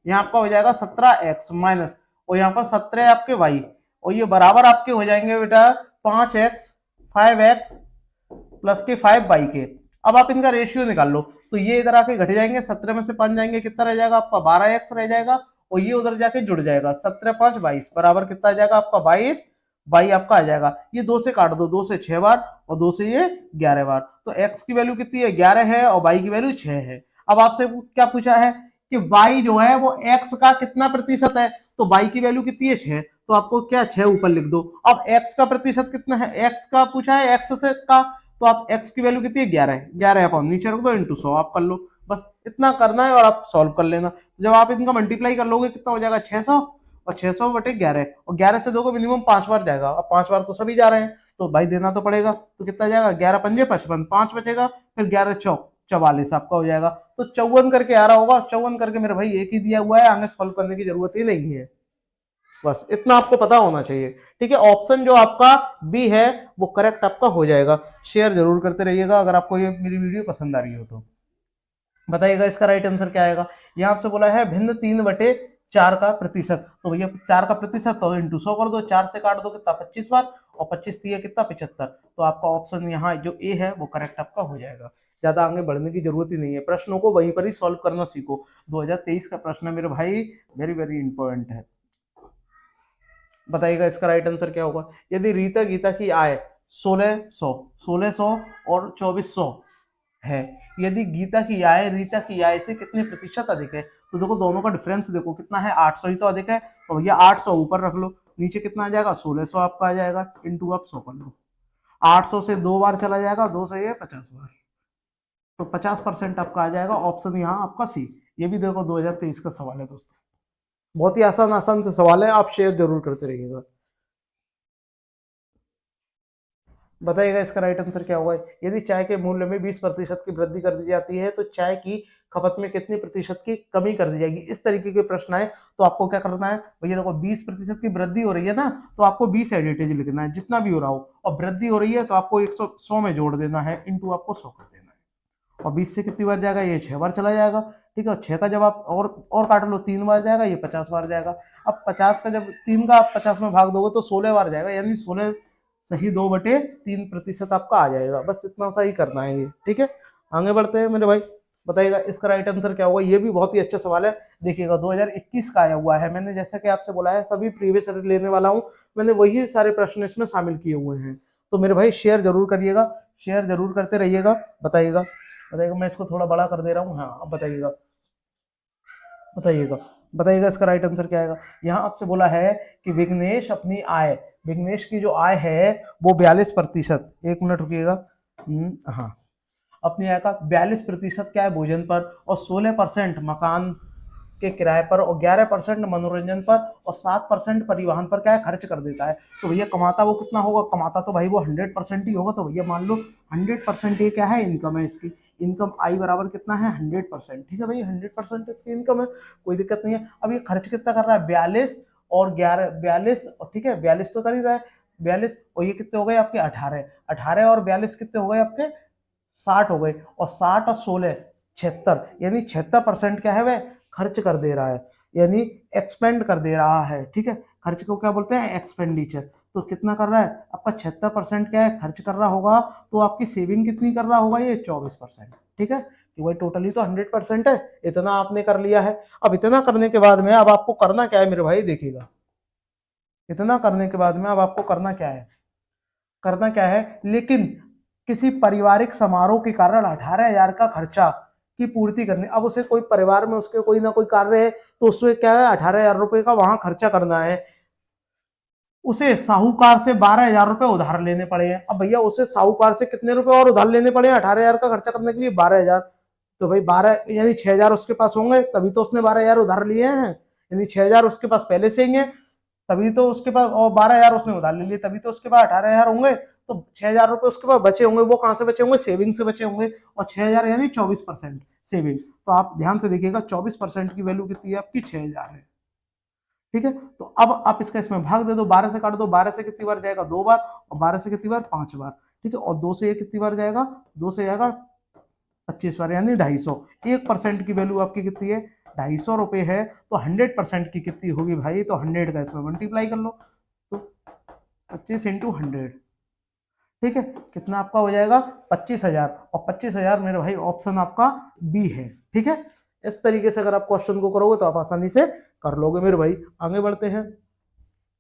यहाँ आपका हो जाएगा 17x माइनस, और यहाँ पर 17 आपके y, और ये बराबर आपके हो जाएंगे बेटा 5x 5x प्लस के 5y के। अब आप इनका रेशियो निकाल लो, तो ये इधर आके घट जाएंगे, 17 में से 5 जाएंगे, कितना रह जाएगा आपका 12x रह जाएगा, और ये उधर जाके जुड़ जाएगा, 17 5 22 बराबर कितना आ जाएगा आपका 22, बाई आपका आ जाएगा। ये 2 से काट दो, 2 से 6 बार, और 2 से ये 11 बार, तो x की वैल्यू कितनी है 11 है, और y की वैल्यू 6 है। अब आपसे क्या पूछा है कि y जो है वो x का कितना प्रतिशत है, तो y की वैल्यू कितनी है 6, तो आपको क्या 6 ऊपर लिख दो। अब x का प्रतिशत कितना है, x का पूछा है, x से का, तो आप x की वैल्यू कितनी है 11 है, 11 अपॉन नीचे रख दो, इंटू 100 आप कर लो, बस इतना करना है और आप सॉल्व कर लेना। तो जब आप इनका मल्टीप्लाई कर लोगे कितना हो जाएगा 600, और 600 बटे 11, और 11 से 2 को मिनिमम 5 बार जाएगा, अब 5 बार तो सभी जा रहे हैं तो भाई देना तो पड़ेगा, तो कितना जाएगा 11 पंजे 55, 5 बचेगा, फिर 11 चौक 44 आपका हो जाएगा। तो 54 करके आ रहा होगा, 54 करके मेरे भाई एक ही दिया हुआ है, आगे सॉल्व करने की जरूरत ही नहीं है, बस इतना आपको पता होना चाहिए। ठीक है, ऑप्शन जो आपका बी है वो करेक्ट आपका हो जाएगा। शेयर जरूर करते रहिएगा अगर आपको ये मेरी वीडियो पसंद आ रही हो तो। बताइएगा इसका राइट आंसर क्या आएगा। यहाँ आपसे बोला है भिन्न 3/4 का प्रतिशत, तो भैया 4 का प्रतिशत तो इंटू 100 कर दो, 4 से काट दो कितना 25 बार, और 25 दिया कितना 75, तो आपका ऑप्शन यहाँ जो ए है वो करेक्ट आपका हो जाएगा। ज्यादा आगे बढ़ने की जरूरत ही नहीं है, प्रश्नों को वहीं पर ही सॉल्व करना सीखो। 2023 का प्रश्न मेरे भाई वेरी वेरी इंपॉर्टेंट है। बताइएगा इसका राइट आंसर क्या होगा। यदि रीता गीता की आय 1600 और 2400 है, यदि गीता की आय रीता की आय से कितने प्रतिशत अधिक है, तो देखो दोनों का डिफरेंस देखो कितना है, 800 ही तो अधिक है, तो भैया 800 ऊपर रख लो, नीचे कितना आ जाएगा 1600 आपका आ जाएगा, इंटू आप 100 कर लो, 800 से 2 बार चला जाएगा, 2 से ये 50 बार, तो 50% आपका आ जाएगा, ऑप्शन यहाँ आपका सी। ये भी देखो 2023 का सवाल है दोस्तों, बहुत ही आसान आसान से सवाल है, आप शेयर जरूर करते रहिएगा। बताइएगा इसका राइट आंसर क्या होगा। यदि चाय के मूल्य में 20% की वृद्धि कर दी जाती है तो चाय की खपत में कितनी प्रतिशत की कमी कर दी जाएगी। इस तरीके के प्रश्न आए तो आपको क्या करना है भैया, देखो 20% की वृद्धि हो रही है ना, तो आपको 20 एडिटेज लिखना है जितना भी हो रहा हो, और वृद्धि हो रही है तो आपको 100 में जोड़ देना है, इंटू आपको 100 कर देना है। और 20 से कितनी बार जाएगा, ये 6 बार चला जाएगा। ठीक है, 6 का जब आप और काट लो 3 बार जाएगा, ये 50 बार जाएगा। अब 50 का जब 3 का आप 50 में भाग दोगे तो 16 बार जाएगा, यानी 16 सही 2/3% आपका आ जाएगा। बस इतना सा ही करना है ये। ठीक है, आगे बढ़ते हैं मेरे भाई। बताइएगा इसका राइट आंसर क्या होगा। ये भी बहुत ही अच्छा सवाल है। देखिएगा 2021 का आया हुआ है, मैंने जैसा कि आपसे बोला है सभी प्रीवियस ईयर लेने वाला हूँ, मैंने वही सारे प्रश्न इसमें शामिल किए हुए हैं। तो मेरे भाई शेयर जरूर करिएगा, शेयर जरूर करते रहिएगा। बताइएगा बताइएगा, मैं इसको थोड़ा बड़ा कर दे रहा हूँ। हाँ, अब बताइएगा बताइएगा बताइएगा इसका राइट आंसर क्या आएगा। यहाँ आपसे बोला है कि विघ्नेश अपनी आय, विघ्नेश की जो आय है वो 42%, 1 मिनट रुकिएगा। हाँ, अपनी आय का 42% क्या है भोजन पर, और 16% मकान के किराए पर, और 11% मनोरंजन पर, और 7% परिवहन पर क्या है खर्च कर देता है। तो भैया कमाता वो कितना होगा, कमाता तो भाई वो 100% ही होगा। तो भैया मान लो 100% ये क्या है, इनकम है इसकी। इनकम आई बराबर कितना है, 100%। ठीक है भाई, 100% इसकी इनकम है, कोई दिक्कत नहीं है। अब ये खर्च कितना कर रहा है, 42 और 11, 42, और ठीक है 42 तो कर ही रहा है, 42, और ये कितने हो गए आपके 18, 18 और 42 कितने हो गए आपके 60 हो गए, और 60 और 16 76, यानी 76% क्या है वह खर्च कर दे रहा है, यानी एक्सपेंड कर दे रहा है। ठीक है, खर्च को क्या बोलते हैं, एक्सपेंडिचर। तो कितना कर रहा है आपका 76% क्या है खर्च कर रहा होगा, तो आपकी सेविंग कितनी कर रहा होगा, ये 24%। ठीक है, कि भाई टोटली तो 100% है, इतना आपने कर लिया है। अब इतना करने के बाद में अब आपको करना क्या है मेरे भाई, देखिएगा इतना करने के बाद में अब आपको करना क्या है, करना क्या है, लेकिन किसी पारिवारिक समारोह के कारण 18,000 का खर्चा की पूर्ति करनी। अब उसे कोई परिवार में उसके कोई ना कोई कार्य है, तो उसमें क्या है 18,000 रुपए का वहां खर्चा करना है। उसे साहूकार से 12,000 रुपए उधार लेने पड़े हैं। अब भैया उसे साहूकार से कितने रुपए और उधार लेने पड़े हैं, 18,000 का खर्चा करने के लिए 12,000। तो भाई 12 यानी 6,000 उसके पास होंगे, तभी तो उसने 12,000 उधार लिए हैं, यानी 6,000 उसके पास पहले से ही है, तभी तो उसके पास, और 12,000 उसने उधार ले लिए, तभी तो उसके पास 18,000 होंगे। तो 6,000 रुपए उसके पास बचे होंगे, वो कहां से बचे होंगे, सेविंग से बचे होंगे। और 6,000 यानी 24% सेविंग। तो आप ध्यान से देखिएगा 24% की वैल्यू कितनी है आपकी, 6,000 है। ठीक है, तो अब आप इसका इसमें भाग दे दो, 12 से काट दो, 12 से कितनी बार जाएगा, 2 बार, और 12 से कितनी बार, 5 बार। ठीक है, और 2 से ये कितनी बार जाएगा, 2 से जाएगा 25 बार, यानी 250। 1% की वैल्यू आपकी कितनी है, 250 रुपए है। तो 100% की कितनी होगी भाई, तो 100 का इसमें मल्टीप्लाई कर लो, तो 25 × 100। ठीक है, कितना आपका हो जाएगा, 25,000। और 25,000 मेरे भाई ऑप्शन आपका बी है। ठीक है, इस तरीके से अगर आप क्वेश्चन को करोगे तो आप आसानी से कर लोगे मेरे भाई। आगे बढ़ते हैं,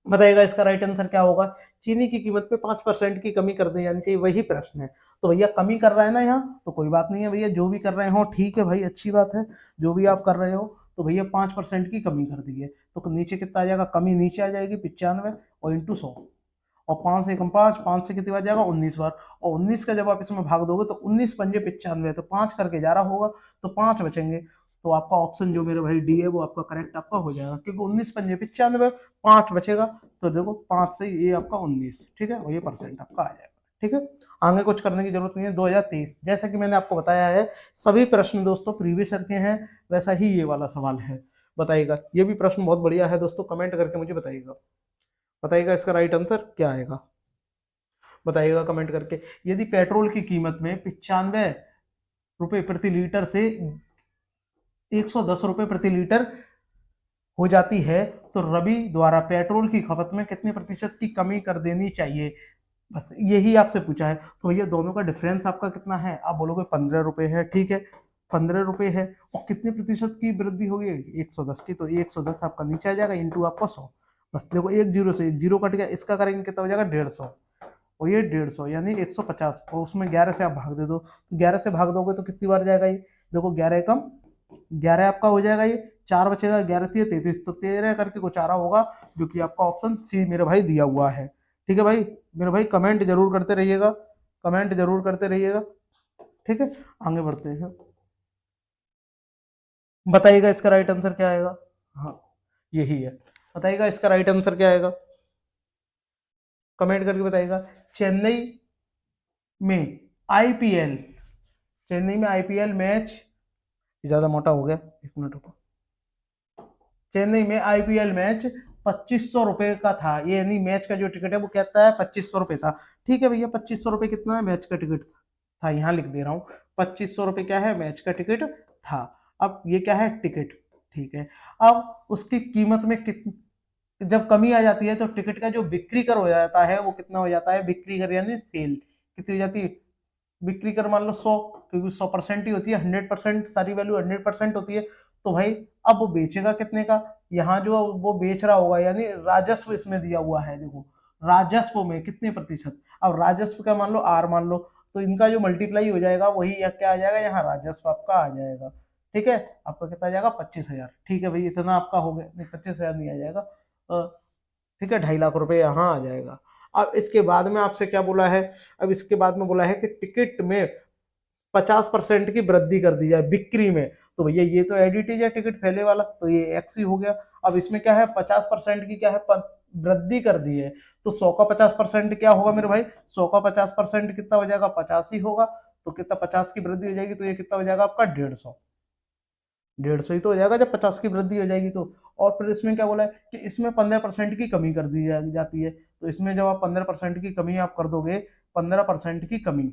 बताइएगा इसका राइट आंसर क्या होगा। चीनी की कीमत पे 5% की कमी कर दी जानी चाहिए, वही प्रश्न है। तो भैया कमी कर रहा है ना यहाँ, तो कोई बात नहीं है भैया, जो भी कर रहे हो ठीक है भाई, अच्छी बात है, जो भी आप कर रहे हो। तो भैया 5% की कमी कर दी है, तो नीचे कितना आ जाएगा, कमी नीचे आ जाएगी 95, और इंटू 100, और 5 से कम 5, 5 से कितनी बार जाएगा, 19 बार। और 19 का जब आप इसमें भाग दोगे तो 19 पंजे 95, तो 5 करके जा रहा होगा, तो 5 बचेंगे। तो आपका ऑप्शन जो मेरे भाई डी है वो आपका करेक्ट आपका हो जाएगा, क्योंकि 19 पंजे 95, 5 बचेगा। तो देखो 5 से ये आपका 19, ठीक है, और ये परसेंट आपका आ जाएगा। ठीक है, आगे कुछ करने की जरूरत नहीं है। 2023 जैसा कि मैंने आपको बताया है, सभी प्रश्न दोस्तों प्रीवियस ईयर के हैं, वैसा ही ये वाला सवाल है। बताइएगा, ये भी प्रश्न बहुत बढ़िया है दोस्तों, कमेंट करके मुझे बताइएगा। बताइएगा इसका राइट आंसर क्या आएगा, बताइएगा कमेंट करके। यदि पेट्रोल की कीमत में 95 रुपए प्रति लीटर से 110 रुपए प्रति लीटर हो जाती है, तो रवि द्वारा पेट्रोल की खपत में कितने प्रतिशत की कमी कर देनी चाहिए। बस यही आपसे पूछा है। तो भैया दोनों का डिफरेंस आपका कितना है, आप बोलोगे 15 रुपए है। ठीक है, 15 रुपए है, और कितने प्रतिशत की वृद्धि होगी, 110 की। तो 110 आपका नीचे आ जाएगा, इंटू आपका 100। बस देखो एक जीरो से एक जीरो कट गया, इसका करेंगे कितना हो जाएगा, 150, और ये 150 यानी 150, और उसमें 11 से आप भाग दे दो, तो 11 से भाग दोगे तो कितनी बार जाएगा ये, देखो 11 कम 11 आपका हो जाएगा, ये 4 बचेगा, 11 33, तो 13 करके कुछ आ रहा होगा, जो कि आपका ऑप्शन सी मेरे भाई दिया हुआ है। ठीक है भाई, मेरे भाई कमेंट जरूर करते रहिएगा, कमेंट जरूर करते रहिएगा। ठीक है, आगे बढ़ते हैं, बताइएगा इसका राइट आंसर क्या आएगा। हाँ, यही है, बताइएगा इसका राइट आंसर क्या आएगा, कमेंट करके बताइएगा। चेन्नई में आईपीएल, चेन्नई में आईपीएल मैच, ज्यादा मोटा हो गया, 1 मिनट रुको, चेन्नई में आईपीएल मैच 2500 रुपए का था, ये यानी मैच का जो टिकट है वो कहता है 2500 रुपए था। ठीक है भैया, 2500 रुपए कितना है मैच का टिकट था, यहाँ लिख दे रहा हूँ, 2500 रुपए क्या है मैच का टिकट था। अब ये क्या है टिकट, ठीक है। अब उसकी कीमत में कितनी, जब कमी आ जाती है तो टिकट का जो बिक्री कर हो जाता है वो कितना हो जाता है, बिक्री कर यानी सेल कितनी हो जाती है, बिक्री कर मान लो 100, क्योंकि 100% ही होती है, 100% सारी वैल्यू 100% होती है। तो भाई अब वो बेचेगा कितने का, यहाँ जो वो बेच रहा होगा यानी राजस्व इसमें दिया हुआ है, देखो राजस्व में कितने प्रतिशत, अब राजस्व का मान लो आर मान लो, तो इनका जो मल्टीप्लाई हो जाएगा वही क्या आ जाएगा, यहाँ राजस्व आपका आ जाएगा। ठीक है, आपका कितना आ जाएगा 25,000। ठीक है भाई, इतना आपका हो गया, नहीं 25,000 नहीं आ जाएगा, ठीक है 2.5 लाख रुपए यहाँ आ जाएगा। अब इसके बाद में आपसे क्या बोला है, अब इसके बाद में बोला है कि टिकट में 50% की वृद्धि कर दी जाए बिक्री में। तो भैया ये तो एडिटेज है टिकट पहले वाला, तो ये एक्स ही हो गया। अब इसमें क्या है 50% की क्या है वृद्धि कर दी है, तो 100 का 50% क्या होगा मेरे भाई, 100 का 50% कितना हो जाएगा 50 ही होगा, तो कितना 50 की वृद्धि हो जाएगी तो ये कितना हो जाएगा आपका 150, 150 ही तो हो जाएगा जब 50 की वृद्धि हो जाएगी तो। और फिर इसमें क्या बोला है कि इसमें 15% की कमी कर दी जाती है, तो इसमें जब आप 15% की कमी आप कर दोगे, 15% की कमी,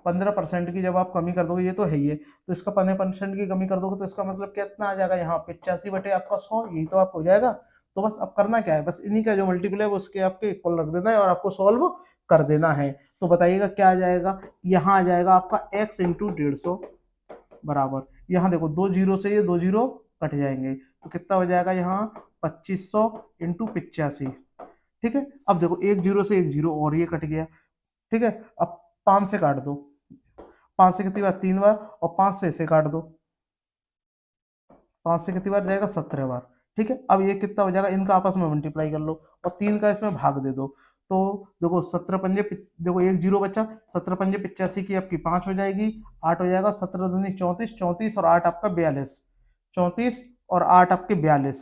15% की जब आप कमी कर दोगे, ये तो है ही है, तो इसका 15% की कमी कर दोगे तो इसका मतलब कितना आ जाएगा यहाँ 85 बटे आपका 100, यही तो आपको हो जाएगा। तो बस अब करना क्या है, बस इन्हीं का जो मल्टीपल है वो उसके आपके इक्वल रख देना है और आपको सॉल्व कर देना है। तो बताइएगा क्या आ जाएगा, यहाँ आ जाएगा आपका x इंटू 150 बराबर, यहाँ देखो 2 जीरो से ये 2 जीरो कट जाएंगे, तो कितना हो जाएगा यहाँ 2500 इंटू 85। ठीक है, अब देखो 1 जीरो से 1 जीरो और ये कट गया। ठीक है, अब 5 से काट दो, 5 से कितनी बार 3 बार, और 5 से इसे काट दो, 5 से कितनी बार जाएगा 17 बार। ठीक है, अब ये कितना हो जाएगा, इनका आपस में मल्टीप्लाई कर लो और 3 का इसमें भाग दे दो। तो देखो 17 पंजे देखो 1 जीरो बचा, 17 पंजे 85 की आपकी 5 हो जाएगी, 8 हो जाएगा, 17 दूनी 34, 34 और 8 आपका 42, 34 और 8 आपके 42,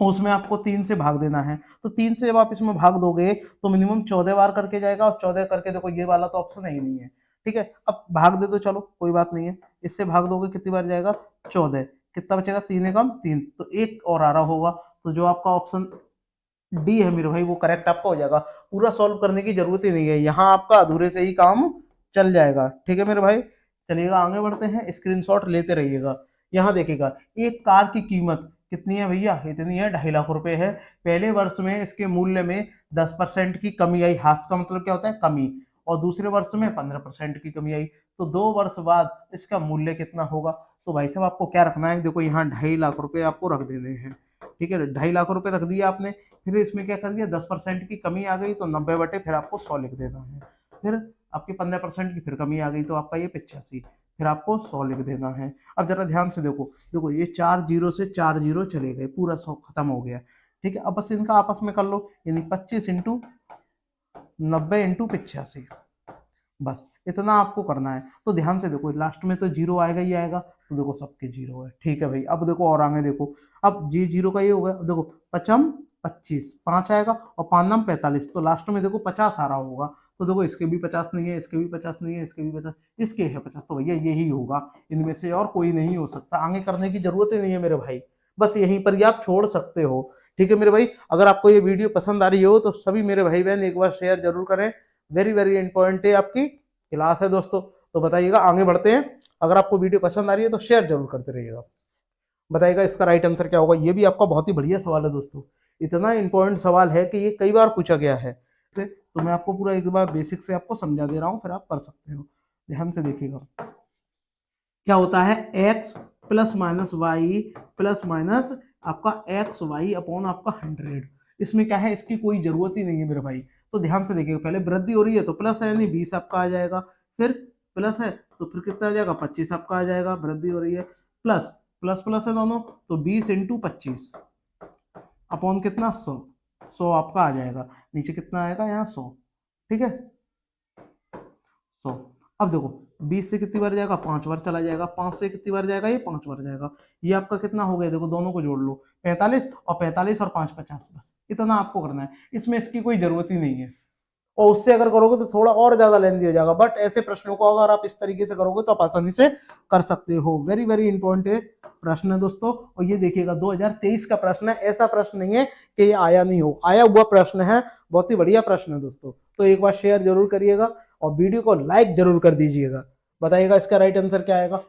उसमें आपको 3 से भाग देना है। तो 3 से जब आप इसमें भाग दोगे तो मिनिमम 14 बार करके जाएगा, और 14 करके देखो ये वाला तो ऑप्शन है ही नहीं है। ठीक है, अब भाग दे दो, चलो कोई बात नहीं है, इससे भाग दोगे कितनी बार जाएगा 14, कितना बचेगा 3 एकम 3, तो एक और आ रहा होगा, तो जो आपका ऑप्शन डी है मेरे भाई वो करेक्ट आपका हो जाएगा। पूरा सॉल्व करने की जरूरत ही नहीं है, यहाँ आपका अधूरे से ही काम चल जाएगा। ठीक है मेरे भाई, चलिएगा आगे बढ़ते हैं, स्क्रीनशॉट लेते रहिएगा। यहाँ देखिएगा एक कार की कीमत कितनी है भैया, इतनी है 2.5 लाख रुपए है। पहले वर्ष में इसके मूल्य में 10% की कमी आई, हास का मतलब क्या होता है कमी, और दूसरे वर्ष में 15% की कमी आई, तो 2 वर्ष बाद इसका मूल्य कितना होगा। तो भाई साहब आपको क्या रखना है, देखो यहाँ 2.5 लाख रुपए आपको रख देने हैं। ठीक है, 2.5 लाख रुपए रख दिया आपने, फिर इसमें क्या कर दिया 10% की कमी आ गई तो 90 बटे फिर आपको 100 लिख देना है, फिर आपकी 15% की फिर कमी आ गई तो आपका ये 85, फिर आपको 100 लिख देना है। अब जरा ध्यान से देखो, देखो ये 4 जीरो से 4 जीरो चले गए, पूरा 100 खत्म हो गया। ठीक है, अब बस इनका आपस में कर लो, यानी 25 इंटू 90 इंटू 85, बस इतना आपको करना है। तो ध्यान से देखो लास्ट में तो जीरो आएगा ही आएगा, तो देखो सबके जीरो है। ठीक है भाई, अब देखो और आगे देखो, अब जी जीरो का ये हो गया, देखो पचम 25, 5 आएगा और 5 45, तो लास्ट में देखो 50 आ रहा होगा, तो देखो इसके भी 50 नहीं है, इसके भी 50 नहीं है, इसके भी 50, इसके है 50, तो भैया यही होगा, इनमें से और कोई नहीं हो सकता, आगे करने की जरूरत ही नहीं है मेरे भाई, बस यहीं पर ही आप छोड़ सकते हो। ठीक है मेरे भाई, अगर आपको ये वीडियो पसंद आ रही हो तो सभी मेरे भाई बहन एक बार शेयर जरूर करें, वेरी वेरी इंपॉर्टेंट है आपकी क्लास है दोस्तों। तो बताइएगा आगे बढ़ते हैं, अगर आपको वीडियो पसंद आ रही है तो शेयर जरूर करते रहिएगा। बताइएगा इसका राइट आंसर क्या होगा, ये भी आपका बहुत ही बढ़िया सवाल है दोस्तों, इतना इंपॉर्टेंट सवाल है कि ये कई बार पूछा गया है, तो मैं आपको पूरा एक बार बेसिक से आपको समझा दे रहा हूँ, फिर आप कर सकते हो। ध्यान से देखिएगा क्या होता है, x plus minus y plus minus आपका एक्स वाई अपॉन आपका 100, इसमें क्या है इसकी कोई जरूरत ही नहीं है मेरे भाई। तो ध्यान से देखिएगा, पहले वृद्धि हो रही है तो प्लस है यानी 20 आपका आ जाएगा, फिर प्लस है तो फिर कितना आ जाएगा 25 आपका आ जाएगा, वृद्धि हो रही है, प्लस प्लस प्लस है दोनों, तो 20 इंटू 25 अपॉन कितना 100, 100 आपका आ जाएगा, नीचे कितना आएगा यहाँ 100। ठीक है 100, अब देखो 20 से कितनी बार जाएगा 5 बार चला जाएगा, 5 से कितनी बार जाएगा ये 5 बार जाएगा, ये आपका कितना हो गया देखो दोनों को जोड़ लो 45, और 45 और 5 50, बस इतना आपको करना है, इसमें इसकी कोई जरूरत ही नहीं है। और उससे अगर करोगे तो थोड़ा और ज्यादा लेंदी हो जाएगा, बट ऐसे प्रश्नों को अगर आप इस तरीके से करोगे तो आप आसानी से कर सकते हो। वेरी वेरी इंपॉर्टेंट प्रश्न है दोस्तों। और ये देखिएगा 2023 का प्रश्न है, ऐसा प्रश्न नहीं है कि ये आया नहीं हो, आया हुआ प्रश्न है, बहुत ही बढ़िया प्रश्न है दोस्तों। तो एक बार शेयर जरूर करिएगा और वीडियो को लाइक जरूर कर दीजिएगा। बताइएगा इसका राइट आंसर क्या आएगा,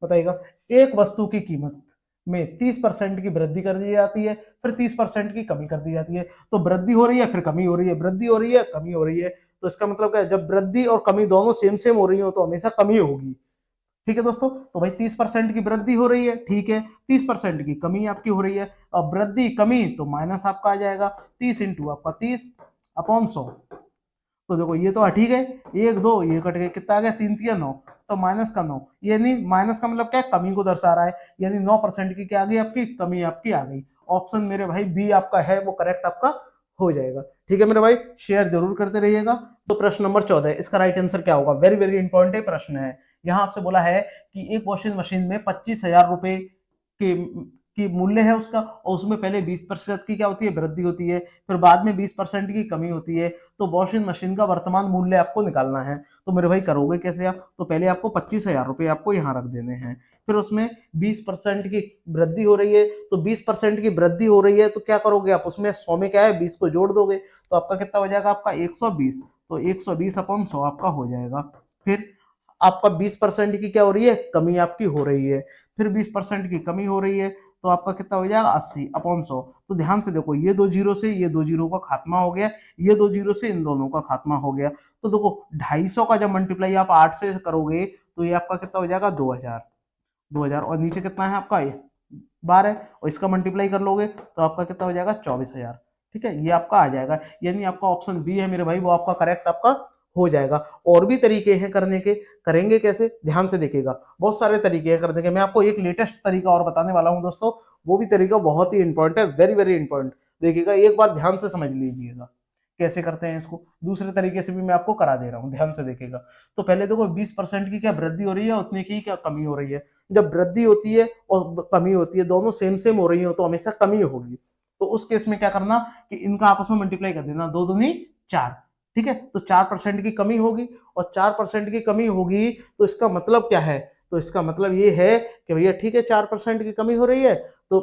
बताइएगा। एक वस्तु की कीमत में 30% की वृद्धि कर दी जाती है, फिर 30% की कमी कर दी जाती है। तो वृद्धि हो रही है, फिर कमी हो रही है, वृद्धि हो रही है, कमी हो रही है। तो इसका मतलब क्या है, जब वृद्धि और कमी दोनों सेम सेम हो रही हो तो हमेशा कमी होगी। ठीक है दोस्तों, तो भाई 30% की वृद्धि हो रही है, ठीक है, 30% की कमी आपकी हो रही है। अब वृद्धि कमी तो माइनस आपका आ जाएगा 30 इंटू आपका 30 अपॉन 100। तो देखो ये तो हट ही गए, एक दो ये कट गए, कितना आ गया, 3 3 9, तो माइनस का 9, यानी माइनस का मतलब क्या है, कमी को दर्शा रहा है, यानी 9% की क्या आ गई आपकी कमी आपकी आ गई। ऑप्शन मेरे भाई बी आपका है वो करेक्ट आपका हो जाएगा। ठीक है मेरे भाई, शेयर जरूर करते रहिएगा। तो प्रश्न नंबर 14, इसका राइट आंसर क्या होगा, वेरी वेरी इंपॉर्टेंट प्रश्न है। यहाँ आपसे बोला है कि एक वॉशिंग मशीन में 25,000 रुपए की की मूल्य है उसका, और उसमें पहले 20% की क्या होती है वृद्धि होती है, फिर बाद में 20% की कमी होती है। तो वॉशिंग मशीन का वर्तमान मूल्य आपको निकालना है। तो मेरे भाई करोगे कैसे आप, तो पहले आपको 25,000 रुपये आपको यहाँ रख देने हैं, फिर उसमें 20% की वृद्धि हो रही है, तो 20% की वृद्धि हो रही है तो क्या करोगे आप, उसमें 100 में क्या है 20 को जोड़ दोगे, तो आपका कितना हो जाएगा आपका 120। तो 120 अपॉन 100 आपका हो जाएगा। फिर आपका 20% की क्या हो रही है कमी आपकी हो रही है, फिर 20% की कमी हो रही है, तो आपका कितना हो जाएगा 80 अपॉन 100। तो ध्यान से देखो, ये दो जीरो से ये दो जीरो का खात्मा हो गया, ये दो जीरो से इन दोनों का खात्मा हो गया। तो देखो 250 का जब मल्टीप्लाई आप 8 से करोगे तो ये आपका कितना हो जाएगा 2000, 2000, और नीचे कितना है आपका ये 12, और इसका मल्टीप्लाई कर लोगे तो आपका कितना हो जाएगा 24,000। ठीक है, ये आपका आ जाएगा, यानी आपका ऑप्शन बी है मेरे भाई वो आपका करेक्ट आपका हो जाएगा। और भी तरीके हैं करने के, करेंगे कैसे, ध्यान से देखिएगा, बहुत सारे तरीके हैं करने के। मैं आपको एक लेटेस्ट तरीका और बताने वाला हूं दोस्तों, वो भी तरीका बहुत ही इंपॉर्टेंट है, वेरी वेरी इंपॉर्टेंट। देखिएगा एक बार ध्यान से समझ लीजिएगा कैसे करते हैं इसको, दूसरे तरीके से भी मैं आपको करा दे रहा हूँ, ध्यान से देखिएगा। तो पहले देखो 20% की क्या वृद्धि हो रही है, उतने की क्या कमी हो रही है। जब वृद्धि होती है और कमी होती है दोनों सेम सेम हो रही हो तो हमेशा कमी होगी। तो उस केस में क्या करना कि इनका आपस में मल्टीप्लाई कर देना, दो दूनी 4। ठीक है, तो 4% की कमी होगी, और 4% की कमी होगी तो इसका मतलब क्या है, तो इसका मतलब ये है कि भैया ठीक है 4% की कमी हो रही है, तो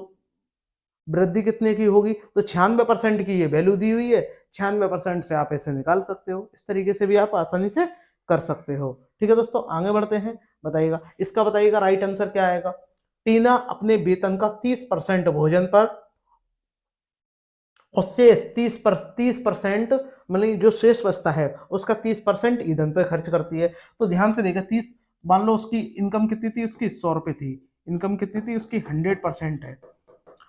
वृद्धि कितने की होगी, तो 96% की ये वैल्यू दी हुई है, 96% से आप ऐसे निकाल सकते हो, इस तरीके से भी आप आसानी से कर सकते हो। ठीक है दोस्तों, आगे बढ़ते हैं। बताइएगा इसका, बताइएगा राइट आंसर क्या आएगा। टीना अपने वेतन का 30% भोजन पर और शेष 30% मतलब जो शेष बचता है उसका 30% ईंधन पे खर्च करती है। तो ध्यान से देखा 30, मान लो उसकी इनकम कितनी थी, उसकी 100 रुपए थी, इनकम कितनी थी उसकी 100% है।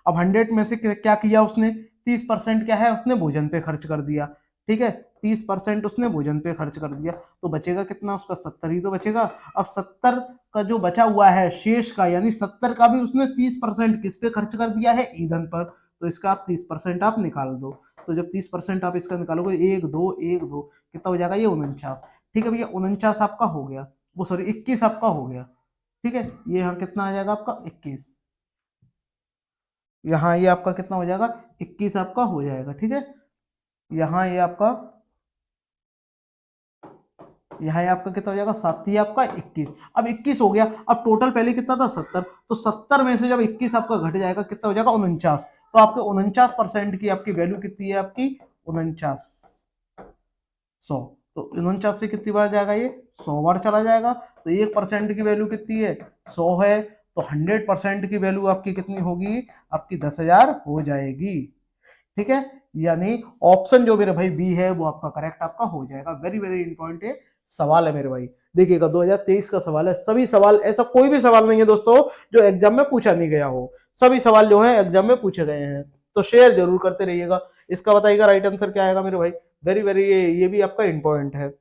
अब 100 में से क्या किया उसने, 30% क्या है उसने भोजन पे खर्च कर दिया। ठीक है, 30% उसने भोजन पे खर्च कर दिया, तो बचेगा कितना उसका 70 ही तो बचेगा। अब 70 का जो बचा हुआ है शेष का, यानी 70 का भी उसने 30% किस पे खर्च कर दिया है, ईंधन पर। तो इसका आप 30% आप निकाल दो। तो जब 30% आप इसका निकालोगे, एक दो एक दो, कितना हो जाएगा ये 49। ठीक है भैया, 49 आपका हो गया, वो सॉरी 21 आपका हो गया। ठीक है, ये यहाँ कितना आ जाएगा आपका 21, यहाँ ये आपका कितना हो जाएगा 21 आपका हो जाएगा। ठीक है, यहाँ ये आपका, यहाँ ये आपका कितना हो जाएगा 7 ही आपका 21। अब 21 हो गया, अब टोटल पहले कितना था 70, तो 70 में से जब 21 आपका घट जाएगा कितना हो जाएगा 49। तो आपके 49% की आपकी वैल्यू कितनी है आपकी 49, 100। तो 49 से कितनी बार जाएगा ये 100 बार चला जाएगा। तो 1% की वैल्यू कितनी है 100 है, तो 100% की वैल्यू आपकी कितनी होगी, आपकी 10,000 हो जाएगी। ठीक है, यानी ऑप्शन जो मेरे भाई बी है वो आपका करेक्ट आपका हो जाएगा। वेरी वेरी इंपॉर्टेंट सवाल है मेरे भाई। देखिएगा 2023 का सवाल है, सभी सवाल, ऐसा कोई भी सवाल नहीं है दोस्तों जो एग्जाम में पूछा नहीं गया हो, सभी सवाल जो है एग्जाम में पूछे गए हैं। तो शेयर जरूर करते रहिएगा। इसका बताइएगा राइट आंसर क्या आएगा मेरे भाई, वेरी वेरी ये भी आपका इंपॉर्टेंट है।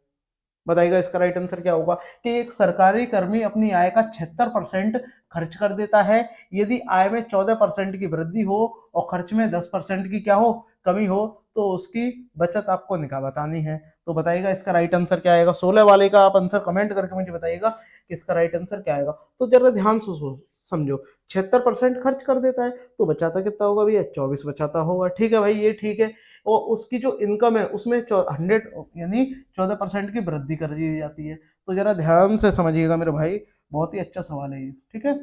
बताइएगा इसका राइट आंसर क्या होगा कि एक सरकारी कर्मी अपनी आय का 76% खर्च कर देता है, यदि आय में 14% की वृद्धि हो और खर्च में 10% की क्या हो कमी हो, तो उसकी बचत आपको निकाल बतानी है। तो बताइएगा इसका राइट आंसर क्या आएगा, 16 वाले का आप आंसर कमेंट करके मुझे बताइएगा कि इसका राइट आंसर क्या आएगा। तो जरा ध्यान से समझो, 76% खर्च कर देता है तो बचाता कितना होगा भैया 24 बचाता होगा। ठीक है भाई, ये ठीक है, और उसकी जो इनकम है उसमें 100 यानी 14% की वृद्धि कर दी जाती है। तो जरा ध्यान से समझिएगा मेरे भाई, बहुत ही अच्छा सवाल है ये, ठीक है,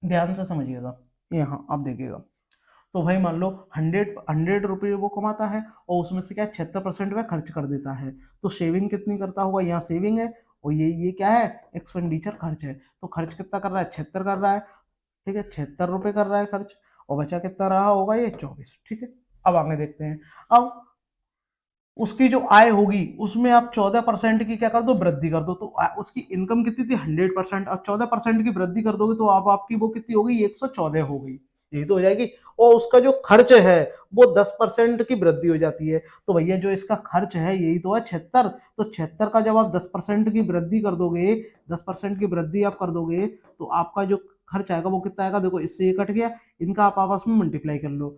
ध्यान से समझिएगा। यहाँ आप देखिएगा, तो भाई मान लो 100 रुपये वो कमाता है और उसमें से क्या 76% वह खर्च कर देता है, तो सेविंग कितनी करता होगा, यहाँ सेविंग है और ये क्या है, एक्सपेंडिचर खर्च है। तो खर्च कितना कर रहा है, 76 कर रहा है, ठीक है, 76 रुपये कर रहा है खर्च, और बचा कितना रहा होगा, ये 24, ठीक है। अब आगे देखते हैं। अब उसकी जो आय होगी उसमें आप 14% की क्या कर दो, वृद्धि कर दो। तो उसकी इनकम कितनी थी, 100%, अब 14% की वृद्धि कर दोगे तो आप आपकी वो कितनी हो गई, 114 हो गई, यही तो हो जाएगी। और उसका जो खर्च है वो 10% की वृद्धि हो जाती है। तो भैया जो इसका खर्च है यही तो है 76, तो 76 का जब आप 10% की वृद्धि कर दोगे, 10% की वृद्धि आप कर दोगे, तो आपका जो खर्च आएगा वो कितना आएगा, देखो इससे ये कट गया, इनका आप आपस में मल्टीप्लाई कर लो,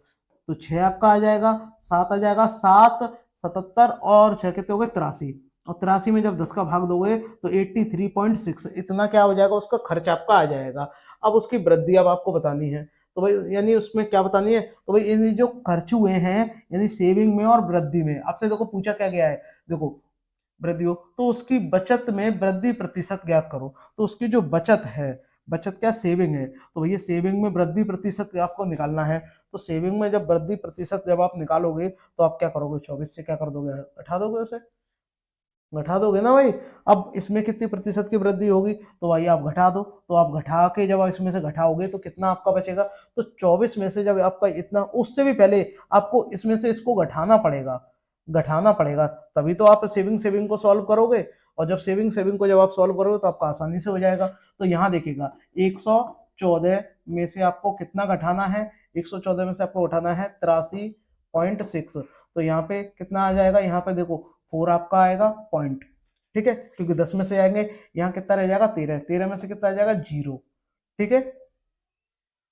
तो 6 आपका आ जाएगा, 7 आ जाएगा, 7 77 और 6 कितने हो गए, 83, और 83 में जब 10 का भाग दोगे तो 83.6, इतना क्या हो जाएगा, उसका खर्च आपका आ जाएगा। अब उसकी वृद्धि अब आपको बतानी है, तो भाई यानी उसमें क्या बतानी है, तो भाई ये जो खर्च हुए हैं यानी सेविंग में और वृद्धि में, आपसे देखो पूछा क्या गया है, देखो वृद्धि हो तो उसकी बचत में वृद्धि प्रतिशत ज्ञात करो। तो उसकी जो बचत है, बचत क्या, सेविंग है, तो भैया सेविंग में वृद्धि प्रतिशत आपको निकालना है। तो सेविंग में जब वृद्धि प्रतिशत जब आप निकालोगे तो आप क्या करोगे, 24 से क्या कर दोगे, हटा दोगे उसे, घटा दोगे ना भाई। अब इसमें कितनी प्रतिशत की वृद्धि होगी, तो भाई आप घटा दो, तो आप घटा के जब आप इसमें से घटाओगे तो कितना आपका बचेगा, तो 24 में से जब आपका इतना, उससे भी पहले आपको इसमें से इसको घटाना पड़ेगा, घटाना पड़ेगा, तभी तो आप सेविंग सेविंग को सॉल्व करोगे। और जब सेविंग सेविंग को जब आप सॉल्व करोगे तो आपका आसानी से हो जाएगा। तो यहाँ देखिएगा 114 में से आपको कितना घटाना है, 114 में से आपको उठाना है 83.6, तो यहाँ पे कितना आ जाएगा, यहाँ पे देखो 4 आपका आएगा पॉइंट, ठीक है, क्योंकि 10 में से आएंगे, यहाँ कितना रह जाएगा 13, 13 में से कितना आ जाएगा 0, ठीक है,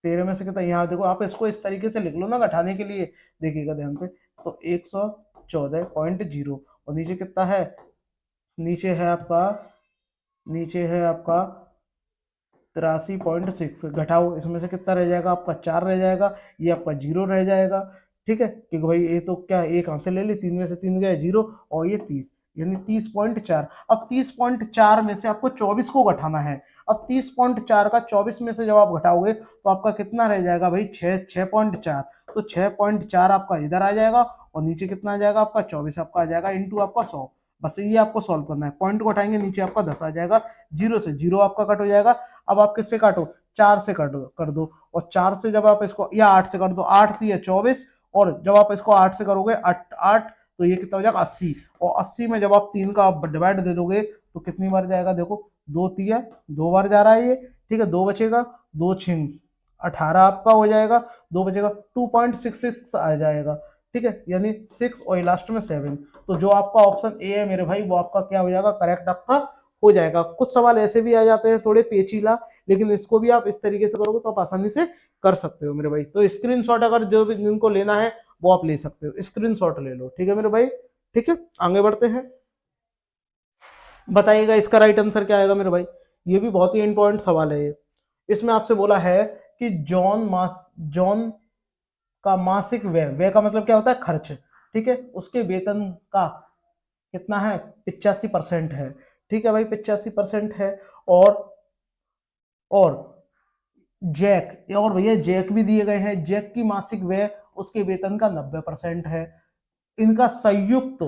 13 में से कितना, यहाँ देखो आप इसको इस तरीके से लिख लो ना घटाने के लिए, देखिएगा ध्यान से, तो 114.0 और नीचे कितना है, नीचे है आपका, नीचे है आपका 83.6, घटाओ इसमें से कितना रह जाएगा आपका 4 रह जाएगा, ये आपका 0 रह जाएगा, ठीक है, क्योंकि भाई ये तो क्या एक आंसर से ले ली, 3 में से 3 गया 0, और ये 30, यानी 30.4। अब 30.4 में से आपको 24 को घटाना है। अब 30.4 का 24 में से जब आप घटाओगे तो आपका कितना रह जाएगा भाई, 6.4, तो 6.4 आपका इधर आ जाएगा, और नीचे कितना आ जाएगा आपका 24 आपका आ जाएगा इंटू आपका 100। बस ये आपको सॉल्व करना है, पॉइंट को हटाएंगे नीचे आपका 10 आ जाएगा, 0 से 0 आपका कट हो जाएगा। अब आप किससे काटो, 4 से काटो कर दो, और 4 से जब आप इसको, या 8 से कर दो, 8 3 24, और जब आप इसको 8 से करोगे 8 8, तो ये कितना हो जाएगा 80, और 80 में जब आप 3 का डिवाइड दे दोगे तो कितनी बार जाएगा, देखो 2 3 2 बार जा रहा है ये, ठीक है, 2 बचेगा, 2 छिंग 18 आपका हो जाएगा, 2 बचेगा 2.66 आ जाएगा, ठीक है, यानी 6 और लास्ट में 7। तो जो आपका ऑप्शन ए है मेरे भाई वो आपका क्या हो जाएगा, करेक्ट आपका हो जाएगा। कुछ सवाल ऐसे भी आ जाते हैं थोड़े पेचीला, लेकिन इसको भी आप इस तरीके से करोगे तो आप आसानी से कर सकते हो मेरे भाई। तो स्क्रीनशॉट अगर जो भी जिनको लेना है वो आप ले सकते हो, स्क्रीनशॉट ले लो, ठीक है मेरे भाई, ठीक है, आगे बढ़ते हैं। बताइएगा इसका राइट आंसर क्या आएगा मेरे भाई, ये भी बहुत ही इंपॉर्टेंट सवाल है ये। इसमें आपसे बोला है कि जॉन का मासिक व्यय, व्यय का मतलब क्या होता है, खर्च, ठीक है, उसके वेतन का कितना है, 85% है, ठीक है भाई 85% है। और और जैक, और भैया जैक भी दिए गए हैं, जैक की मासिक व्यय उसके वेतन का 90% है। इनका संयुक्त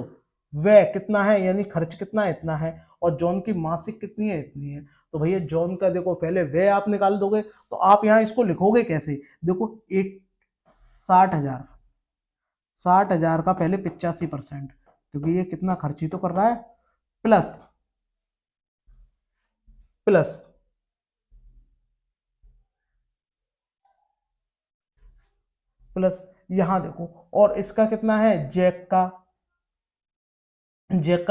व्यय कितना है, यानी खर्च कितना है, इतना है, और जॉन की मासिक कितनी है, इतनी है। तो भैया जॉन का देखो पहले व्यय आप निकाल दोगे, तो आप यहाँ इसको लिखोगे कैसे, देखो एक 60,000, 60,000 का पहले 85%, क्योंकि ये कितना खर्च ही तो कर रहा है, प्लस प्लस प्लस यहां देखो, और इसका कितना है, जैक का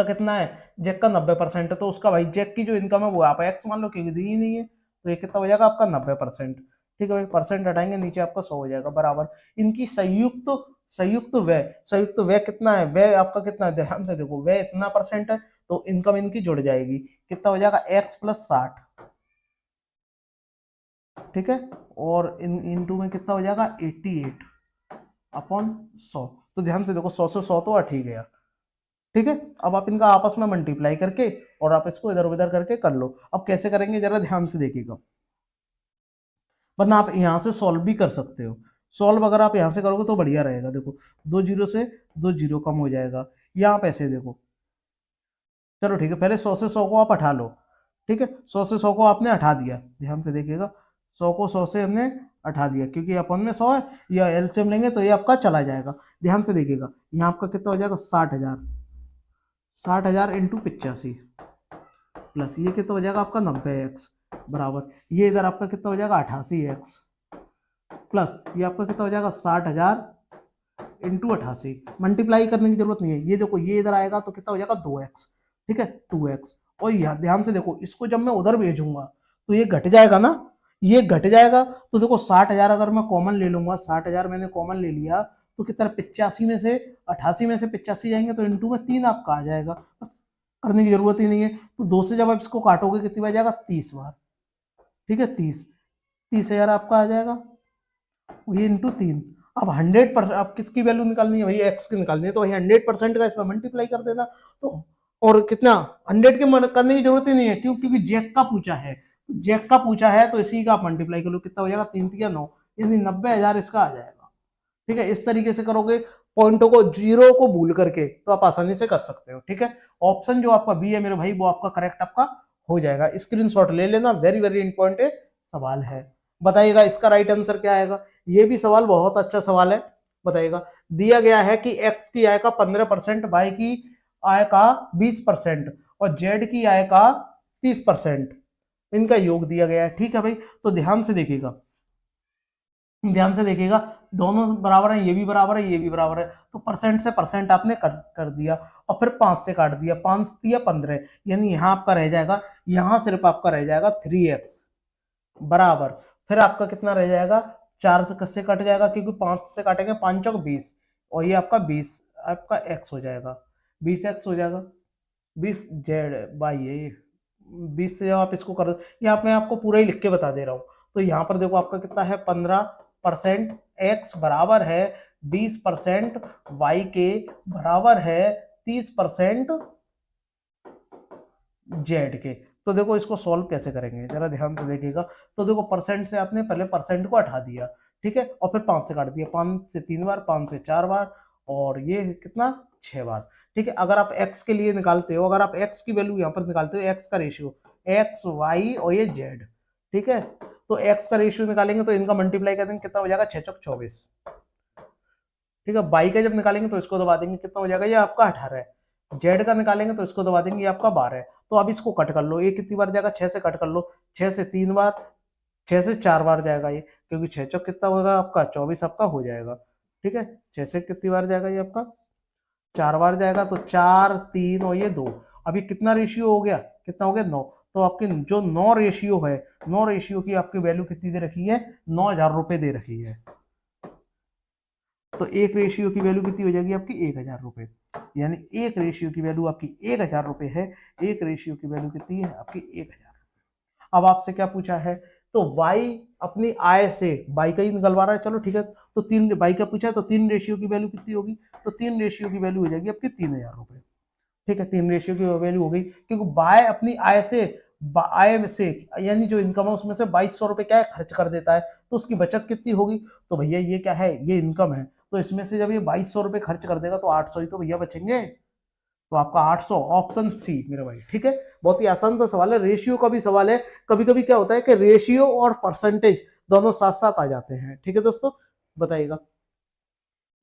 कितना है, जैक का 90% है, तो उसका भाई जैक की जो इनकम है वो आप एक्स मान लो क्योंकि दी ही नहीं है, तो ये कितना हो जाएगा आपका 90%, ठीक है भाई, परसेंट हटाएंगे नीचे आपका 100 हो जाएगा बराबर। इनकी संयुक्त व्यय कितना है, व्यय आपका कितना है, ध्यान से देखो व्यय इतना परसेंट है, तो इनकम इनकी जुड़ जाएगी, कितना हो जाएगा एक्स प्लस 60, ठीक है, और इन टू में कितना हो जाएगा 88, अपॉन 100। तो ध्यान से देखो 100 से 100 तो 8 ही गया, ठीक है। अब आप इनका आपस में मल्टीप्लाई करके और आप इसको इधर उधर करके कर लो। अब कैसे करेंगे जरा ध्यान से देखिएगा, वरना आप यहाँ से सॉल्व भी कर सकते हो। सॉल्व अगर आप यहाँ से करोगे तो बढ़िया रहेगा। देखो 2 जीरो से 2 जीरो कम हो जाएगा, यहाँ पे ऐसे देखो। चलो ठीक है, पहले 100 से 100 को आप हटा लो, ठीक है। 100 से 100 को आपने हटा दिया, ध्यान से देखिएगा। 100 को 100 से हमने हटा दिया क्योंकि अपन में 100 है, या एलसीएम लेंगे तो ये आपका चला जाएगा। ध्यान से देखिएगा, यहाँ आपका कितना हो जाएगा 60,000। 60,000 इंटू 85 प्लस ये कितना हो जाएगा आपका 90x बराबर ये इधर आपका कितना हो जाएगा 88x प्लस ये आपका कितना हो जाएगा 60,000 इंटू 88। मल्टीप्लाई करने की जरूरत नहीं है, ये देखो ये इधर आएगा तो कितना हो जाएगा 2x, ठीक है 2x। और यहाँ ध्यान से देखो, इसको जब मैं उधर भेजूंगा तो ये घट जाएगा ना, ये घट जाएगा। तो देखो 60,000 अगर मैं कॉमन ले लूंगा, 60,000 मैंने कॉमन ले लिया तो कितना 85 में से 88 में से 85 जाएंगे तो इंटू में 3 आपका आ जाएगा, बस करने की जरूरत ही नहीं है। तो 2 से जब आप इसको काटोगे कितनी बार जाएगा 30 बार, ठीक है 30,000 आपका आ जाएगा, ये इंटू 3। अब 100% आप किसकी वैल्यू निकालनी है, वही एक्स की निकालनी है, तो वही 100% का इसमें मल्टीप्लाई कर देना। तो और कितना 100 के करने की जरूरत ही नहीं है, क्यों, क्योंकि जैक का पूछा है, जैक का पूछा है तो इसी का आप मल्टीप्लाई कर लो, कितना हो जाएगा 3 या 9, यानी 90,000 इसका आ जाएगा, ठीक है। इस तरीके से करोगे, पॉइंटों को जीरो को भूल करके, तो आप आसानी से कर सकते हो, ठीक है। ऑप्शन जो आपका बी है मेरे भाई, वो आपका करेक्ट आपका हो जाएगा। स्क्रीनशॉट ले लेना, वेरी वेरी इंपॉर्टेंट सवाल है। बताइएगा इसका राइट आंसर क्या आएगा। ये भी सवाल बहुत अच्छा सवाल है। बताइएगा, दिया गया है कि एक्स की आय का 15%, वाई की आय का 20% और जेड की आय का 30%, इनका योग दिया गया है, ठीक है भाई। तो ध्यान से देखिएगा, ध्यान से देखिएगा, दोनों बराबर है, ये भी बराबर है, ये भी बराबर है, तो परसेंट से परसेंट आपने कर दिया और फिर 5 से काट दिया, 5 दिया 15, यानी यहाँ आपका रह जाएगा, यहाँ सिर्फ आपका रह जाएगा 3x बराबर, फिर आपका कितना रह जाएगा 4 से कट जाएगा क्योंकि 5 से काटेंगे 5 चौक 20 और ये आपका 20 आपका x हो जाएगा, 20x हो जाएगा, 20 जेड बाई ये 20 से जब आप इसको कर, यहाँ मैं आपको पूरा ही लिख के बता दे रहा हूँ। तो यहाँ पर देखो आपका कितना है 15% x बराबर है 20% y के बराबर है 30% जेड के। तो देखो इसको सॉल्व कैसे करेंगे जरा ध्यान से देखिएगा। तो देखो परसेंट से आपने पहले परसेंट को हटा दिया, ठीक है, और फिर 5 से काट दिया, 5 से 3 बार, 5 से 4 बार और ये कितना 6 बार, ठीक है। अगर आप x के लिए निकालते हो, अगर आप x की वैल्यू यहाँ पर निकालते हो, x का रेशियो x y और ये z, ठीक है, तो x का रेशियो निकालेंगे तो इनका मल्टीप्लाई कर देंगे, कितना हो जाएगा 6 चौक 24, ठीक है। y का जब निकालेंगे तो इसको दबा देंगे, कितना हो जाएगा ये आपका 18 है। जेड का निकालेंगे तो इसको दबा देंगे, ये आपका 12 है। तो अब इसको कट कर लो, ये कितनी बार जाएगा 6 से कट कर लो, 6 से 3 बार, 6 से 4 बार जाएगा ये, क्योंकि 6 चौक कितना होगा आपका 24 आपका हो जाएगा, ठीक है। 6 से कितनी बार जाएगा ये आपका 4 बार जाएगा, तो 4 3 और ये 2, अभी कितना रेशियो हो गया, कितना हो गया 9। तो आपके जो 9 रेशियो है, 9 रेशियो की आपकी वैल्यू कितनी दे रखी है 9,000 रुपए दे रखी है। तो एक रेशियो की वैल्यू कितनी हो जाएगी आपकी 1,000 रुपए, यानी एक रेशियो की वैल्यू आपकी 1,000 रुपए है। एक रेशियो की वैल्यू कितनी है आपकी 1,000। अब आपसे क्या पूछा है, तो y अपनी आय से y का ही निकलवा रहा है, चलो ठीक है। तो 3 y का पूछा है तो 3 रेशियो की वैल्यू कितनी होगी, तो 3 रेशियो की वैल्यू हो जाएगी आपकी 3,000 रुपए, ठीक है। 3 रेशियो की वैल्यू हो गई, क्योंकि बाय अपनी आय से, आय से यानी जो इनकम है उसमें से 2200 रुपए क्या है खर्च कर देता है, तो उसकी बचत कितनी होगी, तो भैया ये क्या है ये इनकम है, तो इसमें से जब ये 2200 रुपए खर्च कर देगा तो 800 ही तो भैया बचेंगे, तो आपका 800 ऑप्शन सी मेरे भाई, ठीक है। बहुत ही आसान सा सवाल है, रेशियो का भी सवाल है। कभी कभी क्या होता है कि रेशियो और परसेंटेज दोनों साथ साथ आ जाते हैं, ठीक है दोस्तों। बताइएगा,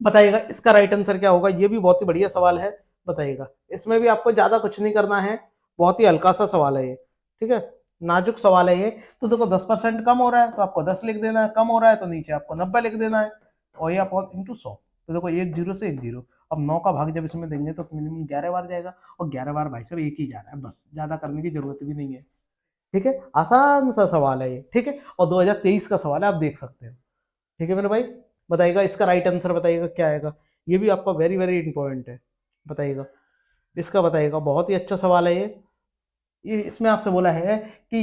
बताइएगा इसका राइट आंसर क्या होगा। ये भी बहुत ही बढ़िया सवाल है। बताइएगा, इसमें भी आपको ज्यादा कुछ नहीं करना है, बहुत ही हल्का सा सवाल है ये, ठीक है, नाजुक सवाल है ये। तो देखो 10% कम हो रहा है तो आपको 10 लिख देना है, कम हो रहा है तो नीचे आपको 90 लिख देना है, और ये अपॉन इंटू 100। तो देखो एक जीरो से एक जीरो, अब 9 का भाग जब इसमें देंगे तो मिनिमम 11 बार जाएगा, और 11 बार भाई साहब एक ही जा रहा है, बस ज्यादा करने की जरूरत भी नहीं है, ठीक है। आसान सा सवाल है ये, ठीक है, और 2023 का सवाल है, आप देख सकते हो, ठीक है मेरे भाई। बताइएगा इसका राइट आंसर, बताइएगा क्या आएगा। ये भी आपका वेरी वेरी इंपॉर्टेंट है। बताइएगा इसका, बताइएगा बहुत ही अच्छा सवाल है ये इसमें आपसे बोला है कि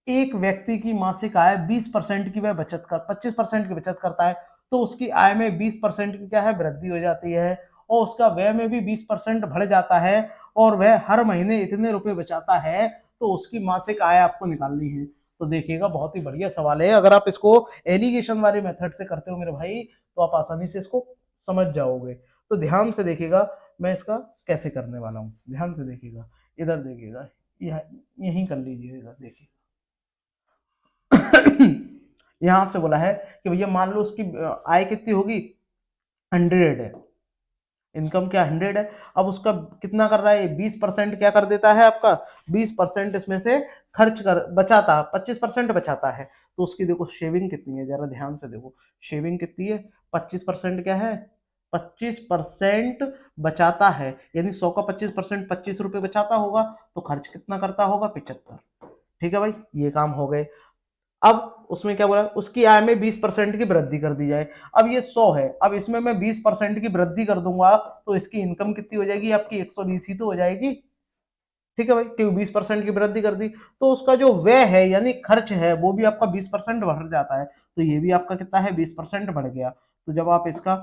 एक व्यक्ति की मासिक आय 20% की वह बचत कर 25% की बचत करता है, तो उसकी आय में 20% की क्या है वृद्धि हो जाती है, और उसका व्यय में भी 20% बढ़ जाता है, और वह हर महीने इतने रुपए बचाता है, तो उसकी मासिक आय आपको निकालनी है। तो देखिएगा बहुत ही बढ़िया सवाल है, अगर आप इसको एलिगेशन वाले मेथड से करते हो मेरे भाई तो आप आसानी से इसको समझ जाओगे। तो ध्यान से देखिएगा मैं इसका कैसे करने वाला हूँ, ध्यान से देखिएगा, इधर देखिएगा, यहीं कर लीजिएगा, देखिए यहाँ से बोला है कि भैया मान लो उसकी आय कितनी होगी 100 है, इनकम क्या 100 है, अब उसका कितना कर रहा है 20% क्या कर देता है आपका 20% इसमें से खर्च कर बचाता है, 25% बचाता है, तो उसकी देखो शेविंग कितनी है, जरा ध्यान से देखो शेविंग कितनी है 25% क्या है 25% बचाता है, यानी 100 का 25% 25 रुपए बचाता होगा, तो खर्च कितना करता होगा 75। ठीक है भाई, ये काम हो गए। अब उसमें क्या बोला उसकी आय में 20% की वृद्धि कर दी जाए, अब ये 100 है, अब इसमें मैं 20% की वृद्धि कर दूंगा तो इसकी इनकम कितनी हो जाएगी आपकी 120 ही तो हो जाएगी। ठीक है भाई, क्योंकि 20% की वृद्धि कर दी, तो उसका जो व्यय है यानी खर्च है वो भी आपका 20% बढ़ जाता है, तो ये भी आपका कितना है 20% बढ़ गया। तो जब आप इसका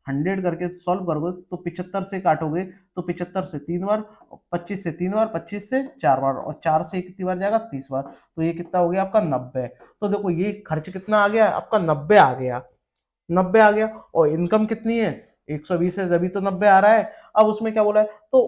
100 करके सॉल्व करोगे तो 75 से काटोगे तो 75 से 3 बार, 25 से 3 बार, 25 से 4 बार, और 4 से कितनी बार जाएगा 30 बार, तो ये कितना हो गया आपका 90। तो देखो ये खर्च कितना आ गया आपका 90 आ गया, 90 आ गया, और इनकम कितनी है 120 है, जब तो 90 आ रहा है। अब उसमें क्या बोला है तो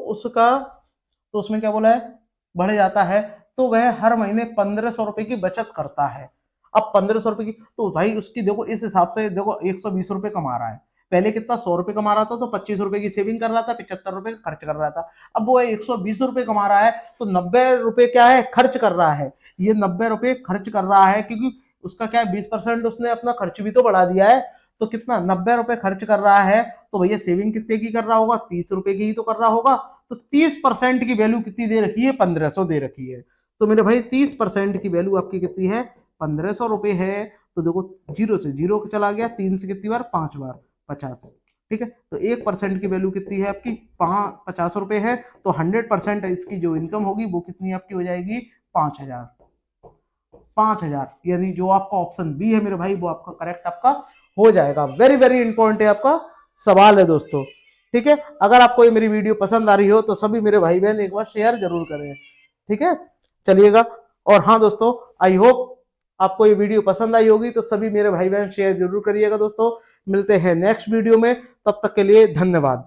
उसमें क्या बोला है बढ़ जाता है, तो वह हर महीने 1500 रुपए की बचत करता है। अब 1500 रुपए की, तो भाई उसकी देखो इस हिसाब से देखो 120 रुपए कमा रहा है, पहले कितना 100 रुपए कमा रहा था तो 25 रुपए की सेविंग कर रहा था, 75 रुपए खर्च कर रहा था। अब वो 120 रुपए कमा रहा है तो 90 रुपए क्या है खर्च कर रहा है, ये 90 रुपए खर्च कर रहा है, क्योंकि उसका क्या है 20% उसने अपना खर्च भी तो बढ़ा दिया है, तो कितना 90 रुपए खर्च कर रहा है, तो भैया सेविंग कितने की कर रहा होगा 30 रुपए की ही तो कर रहा होगा, तो 30% की वैल्यू कितनी दे रखी है 1500 दे रखी है। तो मेरे भाई 30% की वैल्यू आपकी कितनी है 1500 रुपए है। तो देखो जीरो से जीरो चला गया, 3 से कितनी बार 5 बार 50। ठीक है, तो 1% की वैल्यू कितनी है आपकी 50 रुपए है, तो 100% इसकी जो इनकम होगी वो कितनी आपकी हो जाएगी 5000। 5000 यानी जो आपका ऑप्शन बी है मेरे भाई वो आपका करेक्ट आपका हो जाएगा। वेरी वेरी इंपॉर्टेंट है आपका सवाल है दोस्तों। ठीक है, अगर आपको ये मेरी वीडियो पसंद आ रही हो तो सभी मेरे भाई बहन एक बार शेयर जरूर करें। ठीक है, चलिएगा, और हाँ दोस्तों आई होप आपको ये वीडियो पसंद आई होगी, तो सभी मेरे भाई बहन शेयर जरूर करिएगा दोस्तों। मिलते हैं नेक्स्ट वीडियो में, तब तक के लिए धन्यवाद।